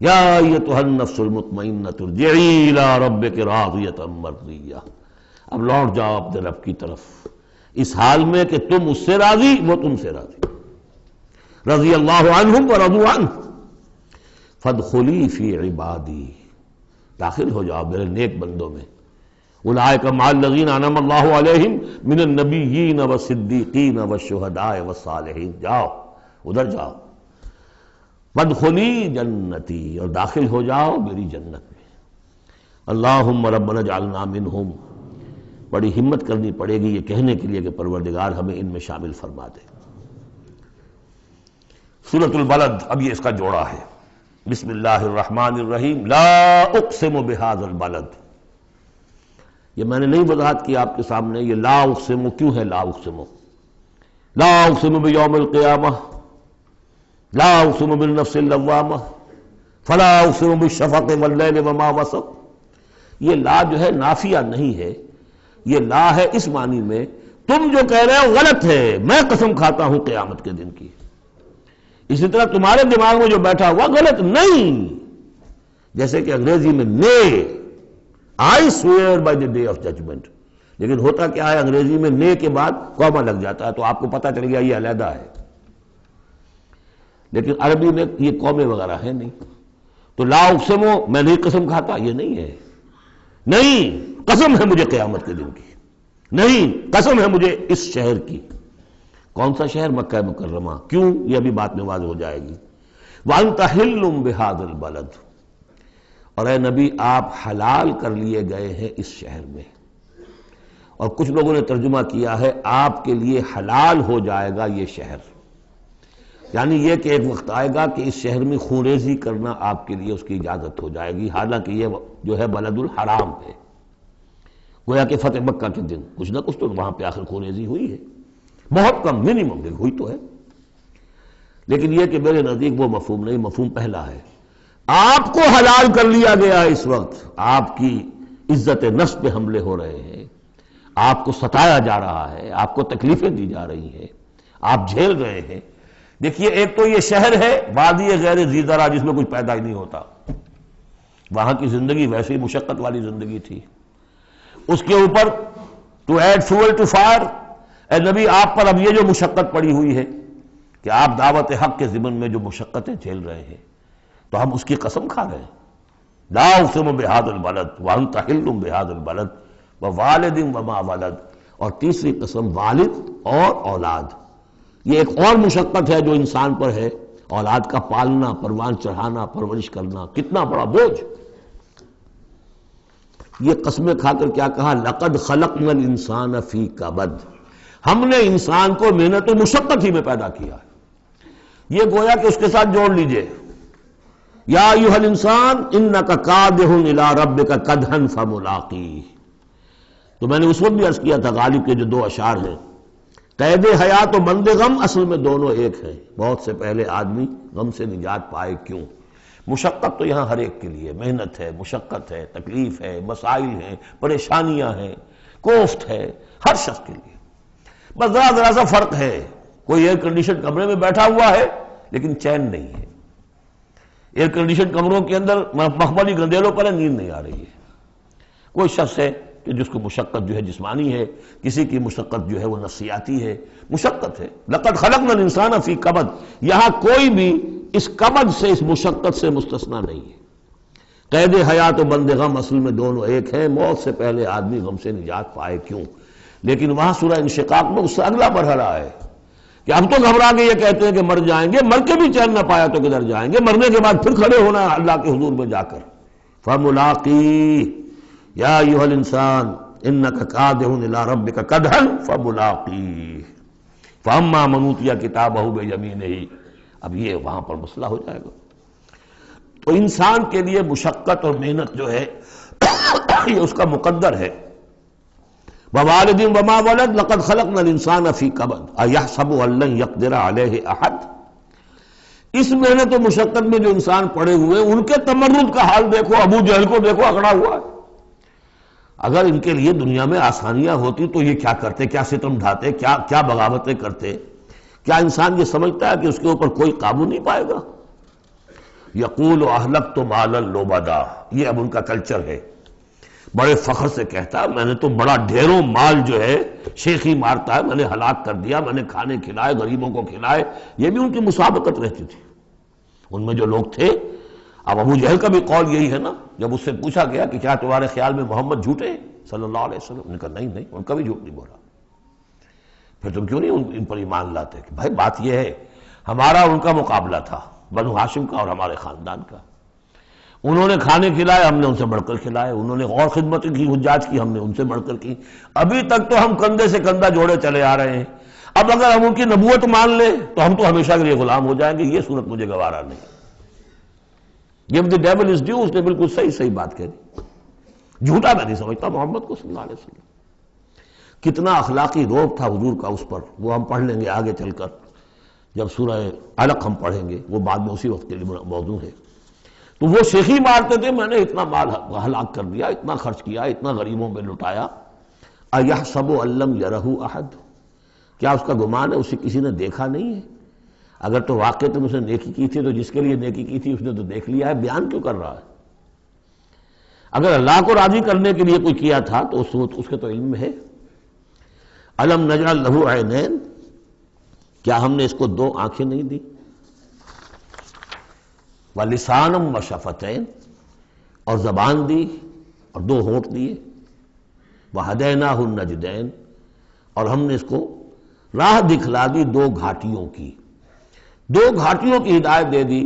یا ایتھا النفس المطمئنہ ارجعی الی ربک راضیۃ مرضیہ، اب لوٹ جاؤ اپنے رب کی طرف اس حال میں کہ تم اس سے راضی، وہ تم سے راضی۔ رضی اللہ عنہم ورضوا عنہ فادخلی فی عبادی، داخل ہو جاؤ میرے نیک بندوں میں۔ اولئک مع الذین انعم اللہ علیہم من النبیین والصدیقین والشہداء والصالحین، جاؤ ادھر جاؤ۔ وادخلی جنتی، اور داخل ہو جاؤ میری جنت میں۔ اللہم ربنا اجعلنا منہم، بڑی ہمت کرنی پڑے گی یہ کہنے کے لیے کہ پروردگار ہمیں ان میں شامل فرما دے۔ سورۃ البلد، اب یہ اس کا جوڑا ہے۔ بسم اللہ الرحمن الرحیم، لا اقسم بہذا البلد، یہ میں نے نہیں وضاحت کی آپ کے سامنے، یہ لا اقسم کیوں ہے؟ لا اقسم، لا اقسم بیوم القیامہ، لا اقسم بالنفس اللوامہ، فلا اقسم بالشفق واللیل وما وسق. یہ لا جو ہے نافیہ نہیں ہے، یہ لا ہے اس معنی میں تم جو کہہ رہے ہو غلط ہے، میں قسم کھاتا ہوں قیامت کے دن کی. اسی طرح تمہارے دماغ میں جو بیٹھا ہوا غلط نہیں، جیسے کہ انگریزی میں نے I swear by the day of judgment, لیکن ہوتا کیا ہے انگریزی میں نے کے بعد کاما لگ جاتا ہے تو آپ کو پتہ چل گیا یہ علیحدہ ہے، لیکن عربی میں یہ قومیں وغیرہ ہے نہیں. تو لا اقسمو میں نہیں قسم کھاتا، یہ نہیں ہے. نہیں قسم ہے مجھے قیامت کے دن کی، نہیں قسم ہے مجھے اس شہر کی. کون سا شہر؟ مکہ مکرمہ. کیوں؟ یہ ابھی بات میں واضح ہو جائے گی. وَأَنْتَ حِلٌّ بِهَذَا الْبَلَدِ، اور اے نبی آپ حلال کر لیے گئے ہیں اس شہر میں. اور کچھ لوگوں نے ترجمہ کیا ہے آپ کے لیے حلال ہو جائے گا یہ شہر، یعنی یہ کہ ایک وقت آئے گا کہ اس شہر میں خونریزی کرنا آپ کے لیے اس کی اجازت ہو جائے گی، حالانکہ یہ جو ہے بلد الحرام ہے. گویا کہ فتح مکہ کے دن کچھ نہ کچھ تو وہاں پہ آخر خونریزی ہوئی ہے، بہت کم، منیمم ہوئی تو ہے، لیکن یہ کہ میرے نزدیک وہ مفہوم نہیں، مفہوم پہلا ہے. آپ کو حلال کر لیا گیا اس وقت، آپ کی عزت نفس پہ حملے ہو رہے ہیں، آپ کو ستایا جا رہا ہے، آپ کو تکلیفیں دی جا رہی ہیں، آپ جھیل رہے ہیں. دیکھیے ایک تو یہ شہر ہے وادی غیر ذی زرع جس میں کچھ پیدا ہی نہیں ہوتا، وہاں کی زندگی ویسے ہی مشقت والی زندگی تھی. اس کے اوپر to add fuel to fire, اے نبی آپ پر اب یہ جو مشقت پڑی ہوئی ہے کہ آپ دعوت حق کے ضمن میں جو مشقتیں جھیل رہے ہیں تو ہم اس کی قسم کھا رہے ہیں. لا اقسم بہذا البلد وانت حل بہذا البلد ووالد وما ولد. اور تیسری قسم والد اور اولاد. یہ ایک اور مشقت ہے جو انسان پر ہے، اولاد کا پالنا، پروان چڑھانا، پرورش کرنا، کتنا بڑا بوجھ. یہ قسمیں کھا کر کیا کہا؟ لقد خلقنا الانسان فی کبد، ہم نے انسان کو محنت و مشقت ہی میں پیدا کیا ہے. یہ گویا کہ اس کے ساتھ جوڑ لیجئے یا ایھا الانسان انک کادح الی ربک کدحا فملاقیہ. تو میں نے اس وقت بھی عرض کیا تھا غالب کے جو دو اشعار ہیں، قید حیات و بند غم اصل میں دونوں ایک ہیں. بہت سے پہلے آدمی غم سے نجات پائے کیوں؟ مشقت تو یہاں ہر ایک کے لیے، محنت ہے، مشقت ہے، تکلیف ہے، مسائل ہیں، پریشانیاں ہیں، کوفت ہے، ہر شخص کے لیے. بس ذرا سا فرق ہے، کوئی ایئر کنڈیشن کمرے میں بیٹھا ہوا ہے لیکن چین نہیں ہے. ایئر کنڈیشن کمروں کے اندر مخملی گندیلوں پر نیند نہیں آ رہی ہے. کوئی شخص ہے کہ جس کو مشقت جو ہے جسمانی ہے، کسی کی مشقت جو ہے وہ نفسیاتی ہے. مشقت ہے. لقد خلقنا الانسان فی کبد، یہاں کوئی بھی اس کبد سے، اس مشقت سے مستثنا نہیں ہے. قید حیات و بند غم اصل میں دونوں ایک ہیں. موت سے پہلے آدمی غم سے نجات پائے کیوں؟ لیکن وہاں سورہ انشقاق میں اس سے اگلا مرحلہ ہے کہ اب تو گھبرا کے یہ کہتے ہیں کہ مر جائیں گے، مر کے بھی چین نہ پایا تو کدھر جائیں گے، مرنے کے بعد پھر کھڑے ہونا ہے اللہ کے حضور میں جا کر. فملاقی یا ایھا الانسان انک کادح الی ربک کدحا فملاقیہ فاما من اوتی کتابہ بیمینہ. اب یہ وہاں پر مسئلہ ہو جائے گا. تو انسان کے لیے مشقت اور محنت جو ہے یہ اس کا مقدر ہے. ووالد وما ولد لقد خلقنا الانسان فی کبد ایحسب ان لن یقدر علیہ احد. اس محنت و مشقت میں جو انسان پڑے ہوئے ان کے تمرد کا حال دیکھو، ابو جہل کو دیکھو اکڑا ہوا ہے. اگر ان کے لیے دنیا میں آسانیاں ہوتی تو یہ کیا کرتے، کیا ستم ڈھاتے، کیا بغاوتیں کرتے. کیا انسان یہ سمجھتا ہے کہ اس کے اوپر کوئی قابو نہیں پائے گا؟ یقول اہلکت مالا لبدا، یہ اب ان کا کلچر ہے. بڑے فخر سے کہتا ہے میں نے تو بڑا ڈھیروں مال جو ہے شیخی مارتا ہے، میں نے ہلاک کر دیا، میں نے کھانے کھلائے، غریبوں کو کھلائے. یہ بھی ان کی مسابقت رہتی تھی. ان میں جو لوگ تھے، اب ابو جہل کا بھی قول یہی ہے نا، جب اس سے پوچھا گیا کہ کیا تمہارے خیال میں محمد جھوٹے ہیں صلی اللہ علیہ وسلم، انہوں نے کہا نہیں ان کا بھی جھوٹ نہیں بولا. پھر تم کیوں نہیں ان پر ایمان لاتے؟ کہ بھائی بات یہ ہے ہمارا ان کا مقابلہ تھا، بنو ہاشم کا اور ہمارے خاندان کا. انہوں نے کھانے کھلائے، ہم نے ان سے بڑھ کر کھلائے. انہوں نے اور خدمت کی، حجاج کی، ہم نے ان سے بڑھ کر کی. ابھی تک تو ہم کندھے سے کندھا جوڑے چلے آ رہے ہیں. اب اگر ہم ان کی نبوت مان لیں تو ہم تو ہمیشہ کے لیے غلام ہو جائیں گے. یہ صورت مجھے گوارا نہیں. Give the devil his due، اس نے بالکل صحیح بات کہہ دی. جھوٹا میں نہیں سمجھتا محمد کو صلی اللہ علیہ وسلم. کتنا اخلاقی روب تھا حضور کا اس پر، وہ ہم پڑھ لیں گے آگے چل کر جب سورہ علق ہم پڑھیں گے، وہ بعد میں اسی وقت کے لیے موضوع ہے۔ تو وہ شیخی مارتے تھے میں نے اتنا مال ہلاک کر دیا، اتنا خرچ کیا، اتنا غریبوں میں لٹایا۔ اَيَحْسَبُ أَن لَّمْ يَرَهُ أَحَدٌ، کیا اس کا گمان ہے اسے کسی نے دیکھا نہیں ہے؟ اگر تو واقع تم اسے نیکی کی تھی تو جس کے لیے نیکی کی تھی اس نے تو دیکھ لیا ہے، بیان کیوں کر رہا ہے؟ اگر اللہ کو راضی کرنے کے لیے کوئی کیا تھا تو اس کے تو علم ہے۔ أَلَمْ نَجْعَل لَّهُ عَيْنَيْنِ، کیا ہم نے اس کو دو آنکھیں نہیں دی؟ وَلِسَانًا وَشَفَتَيْنِ، اور زبان دی اور دو ہونٹ دیے۔ وَهَدَيْنَاهُ النَّجْدَيْنِ، اور ہم نے اس کو راہ دکھلا دی دو گھاٹیوں کی، دو گھاٹیوں کی ہدایت دے دی۔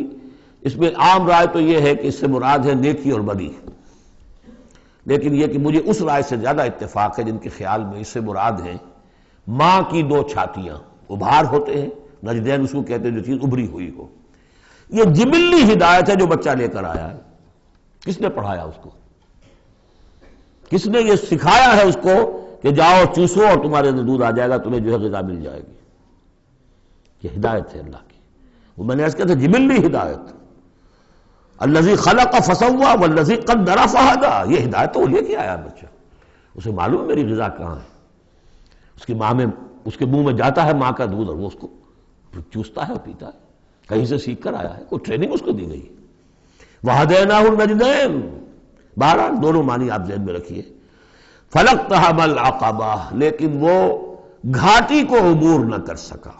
اس میں عام رائے تو یہ ہے کہ اس سے مراد ہے نیکی اور بدی، لیکن یہ کہ مجھے اس رائے سے زیادہ اتفاق ہے جن کے خیال میں اس سے مراد ہے ماں کی دو چھاتیاں، ابھار ہوتے ہیں، نجدین اس کو کہتے ہیں جو چیز ابھری ہوئی ہو۔ یہ جبلی ہدایت ہے جو بچہ لے کر آیا ہے۔ کس نے پڑھایا اس کو؟ کس نے یہ سکھایا ہے اس کو کہ جاؤ چوسو اور تمہارے اندر دودھ آ جائے گا، تمہیں جو ہے غذا مل جائے گی؟ یہ ہدایت ہے اللہ کی، وہ میں نے عرض کیا تھا جبلی ہدایت۔ الذی خلق فسوی والذی قدر فہدی، یہ ہدایت تو وہ لے کے آیا بچہ، اسے معلوم میری غذا کہاں ہے۔ اس کی ماں میں، اس کے منہ میں جاتا ہے ماں کا دودھ اور وہ اس کو چوستا ہے اور پیتا ہے، کہیں سے سیکھ کر آیا ہے، کوئی ٹریننگ اس کو دی گئی۔ وَهَدَيْنَاهُ النَّجْدَيْنِ، بہرحال دونوں معنی آپ ذہن میں رکھیے۔ فَلَقْتَحَمَ الْعَقَبَةَ، لیکن وہ گھاٹی کو عبور نہ کر سکا۔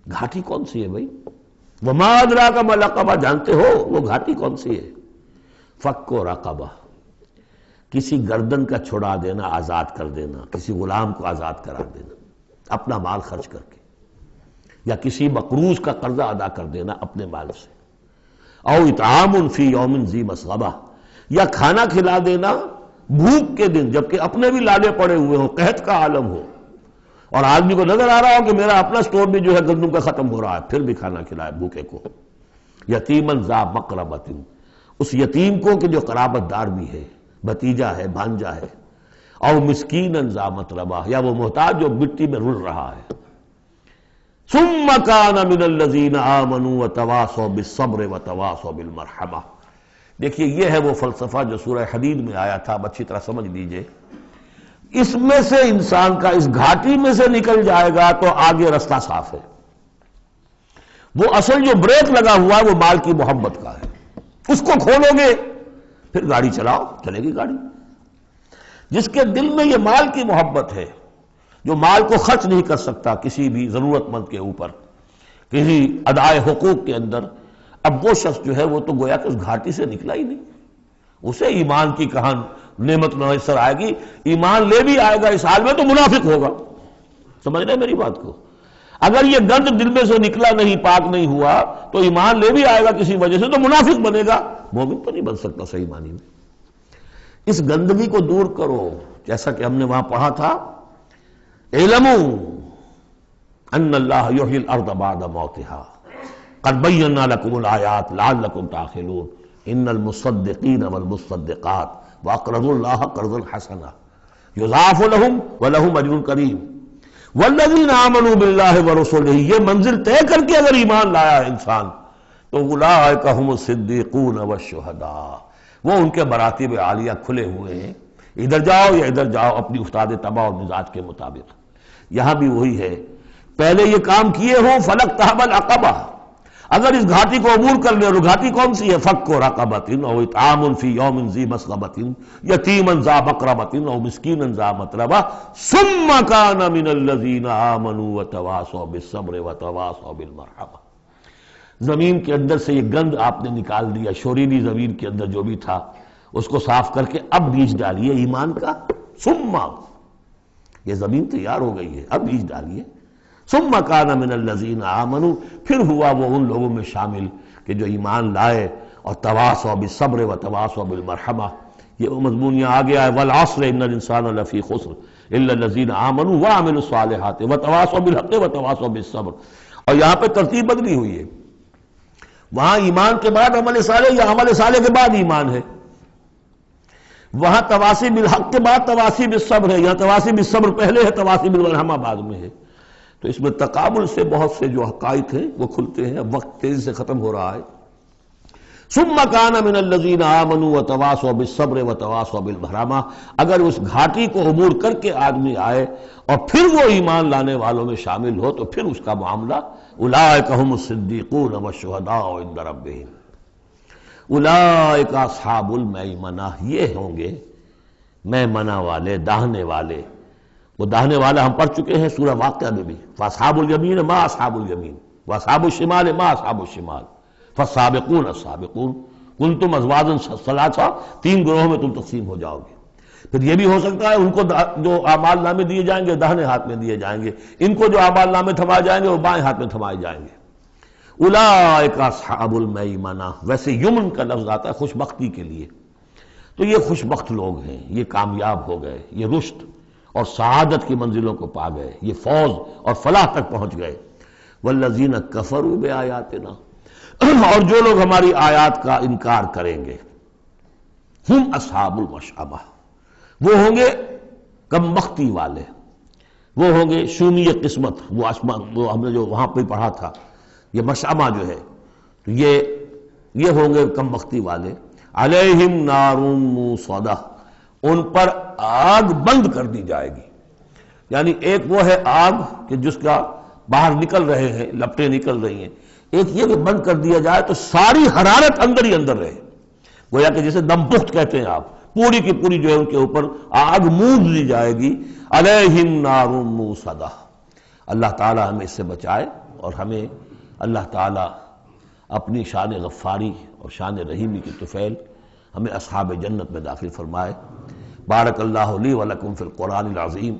گھاٹی کون سی ہے بھائی؟ وَمَا أَدْرَاكَ مَا الْعَقَبَةُ، جانتے ہو وہ گھاٹی کون سی ہے؟ فَكُّ رَقَبَةٍ، کسی گردن کا چھڑا دینا، آزاد کر دینا، کسی غلام کو آزاد کرا دینا اپنا مال خرچ کر کے، یا کسی مقروض کا قرضہ ادا کر دینا اپنے مال سے۔ او اطعام فی یوم ذی مسغبہ، یا کھانا کھلا دینا بھوک کے دن جبکہ اپنے بھی لالے پڑے ہوئے ہوں، قحط کا عالم ہو، اور آدمی کو نظر آ رہا ہو کہ میرا اپنا سٹور بھی جو ہے گندم کا ختم ہو رہا ہے، پھر بھی کھانا کھلائے بھوکے کو۔ یتیماً ذا مقربۃ، اس یتیم کو کہ جو قرابت دار بھی ہے، بھتیجا ہے، بھانجا ہے۔ او مسکیناً ذا متربہ، یا وہ محتاج جو مٹی میں رل رہا ہے۔ ثم کان من الذین آمنوا وتواصوا بالصبر وتواصوا بالمرحمہ۔ دیکھیے یہ ہے وہ فلسفہ جو سورہ حدید میں آیا تھا، اب اچھی طرح سمجھ لیجئے۔ اس میں سے انسان کا اس گھاٹی میں سے نکل جائے گا تو آگے رستہ صاف ہے۔ وہ اصل جو بریک لگا ہوا ہے وہ مال کی محبت کا ہے، اس کو کھولو گے پھر گاڑی چلاؤ، چلے گی گاڑی۔ جس کے دل میں یہ مال کی محبت ہے، جو مال کو خرچ نہیں کر سکتا کسی بھی ضرورت مند کے اوپر، کسی ادائے حقوق کے اندر، اب وہ شخص جو ہے وہ تو گویا کہ اس گھاٹی سے نکلا ہی نہیں۔ اسے ایمان کی کہاں نعمت میسر آئے گی، ایمان لے بھی آئے گا اس حال میں تو منافق ہوگا۔ سمجھ رہے میری بات کو؟ اگر یہ گند دل میں سے نکلا نہیں، پاک نہیں ہوا، تو ایمان لے بھی آئے گا کسی وجہ سے تو منافق بنے گا، مومن تو نہیں بن سکتا صحیح معنی میں۔ اس گندگی کو دور کرو، جیسا کہ ہم نے وہاں پڑھا تھا، اعلموا ان اللہ یحیی الارض بعد موتها قد بینا لکم الآیات لعلکم تعقلون ان المصدقین والمصدقات واقرضوا اللہ قرضا حسنا یضاعف لهم ولهم اجر کریم والذین آمنوا باللہ ورسلہ، یہ منزل طے کر کے اگر ایمان لایا ہے انسان تو اولئک هم الصدیقون والشہداء، وہ ان کے مراتب عالیہ کھلے ہوئے ہیں، ادھر جاؤ یا ادھر جاؤ اپنی استاد طبع اور مزاج کے مطابق۔ یہاں بھی وہی ہے، پہلے یہ کام کیے ہوں فلقتحم العقبہ، اگر اس گھاٹی کو عبور کر لے، اور گھاٹی کون سی ہے؟ فک رقبۃ او اطعام فی یوم ذی مسغبۃ یتیما ذا مقربۃ او مسکینا ذا متربہ ثم کان من الذین آمنوا وتواصوا بالصبر وتواصوا بالمرحمہ۔ زمین کے اندر سے یہ گند آپ نے نکال دیا، شوریلی زمین کے اندر جو بھی تھا اس کو صاف کر کے اب بیج ڈالیے ایمان کا۔ ثم، یہ زمین تیار ہو گئی ہے، اب بیج ڈالیے۔ ثم کان من الذین آمنوا، پھر ہوا وہ ان لوگوں میں شامل کہ جو ایمان لائے اور تواصوا بالصبر وتواصوا بالمرحمہ۔ یہ وہ مضمون یہاں آ گیا ہے، والعصر ان الانسان لفی خسر الا الذین آمنوا وعملوا الصالحات وتواصوا بالحق وتواصوا بالصبر۔ اور یہاں پہ ترتیب بدلی ہوئی ہے، وہاں ایمان کے بعد عمل صالح یا عمل صالح کے بعد ایمان ہے۔ وہاں تواسی بالحق کے بعد تواسی بالصبر ہے، یہاں تواسی بالصبر پہلے ہے، تواسی بالمرحمہ بعد میں ہے۔ تو اس میں تقابل سے بہت سے جو حقائق ہیں وہ کھلتے ہیں۔ اب وقت تیزی سے ختم ہو رہا ہے۔ ثم كان من الذين آمنوا وتواصوا بالصبر وتواصوا بالمرحمہ، اگر اس گھاٹی کو عبور کر کے آدمی آئے اور پھر وہ ایمان لانے والوں میں شامل ہو تو پھر اس کا معاملہ اولئک هم الصدیقون والشہداء عند ربهم، اولئک اصحاب المیمنہ، یہ ہوں گے میمنہ والے، داہنے والے۔ وہ داہنے والا ہم پڑھ چکے ہیں سورہ واقعہ میں بھی، فاصحاب الیمین ما اصحاب الیمین واصحاب الشمال ما اصحاب الشمال فالسابقون السابقون کنتم ازواجا ثلاثا، تین گروہوں میں تم تقسیم ہو جاؤ گے۔ پھر یہ بھی ہو سکتا ہے ان کو جو اعمال نامے دیے جائیں گے داہنے ہاتھ میں دیے جائیں گے، ان کو جو اعمال نامے تھمائے جائیں گے وہ بائیں ہاتھ میں تھمائے جائیں گے۔ اولئک اصحاب المیمنہ، ویسے یمن کا لفظ آتا ہے خوش بختی کے لیے، تو یہ خوش بخت لوگ ہیں، یہ کامیاب ہو گئے، یہ رشد اور سعادت کی منزلوں کو پا گئے، یہ فوز اور فلاح تک پہنچ گئے۔ والذین کفروا بآیاتنا، اور جو لوگ ہماری آیات کا انکار کریں گے، ہم اصحاب المشأمہ، وہ ہوں گے کم بختی والے، وہ ہوں گے شومی قسمت، وہ ہم نے جو وہاں پہ پڑھا تھا، یہ مشأمہ جو ہے تو یہ ہوں گے کم بختی والے۔ علیہم نار موصدہ، ان پر آگ بند کر دی جائے گی، یعنی ایک وہ ہے آگ کہ جس کا باہر نکل رہے ہیں، لپٹیں نکل رہی ہیں، ایک یہ کہ بند کر دیا جائے تو ساری حرارت اندر ہی اندر رہے، گویا کہ جسے دم پخت کہتے ہیں آپ، پوری کی پوری جو ہے ان کے اوپر آگ موند لی جائے گی۔ علیہم نار موصدہ، اللہ تعالی ہمیں اس سے بچائے اور ہمیں اللہ تعالی اپنی شان غفاری اور شان رحیمی کی طفیل ہمیں اصحاب جنت میں داخل فرمائے۔ بارک اللہ لی ولکم فی القرآن العظیم۔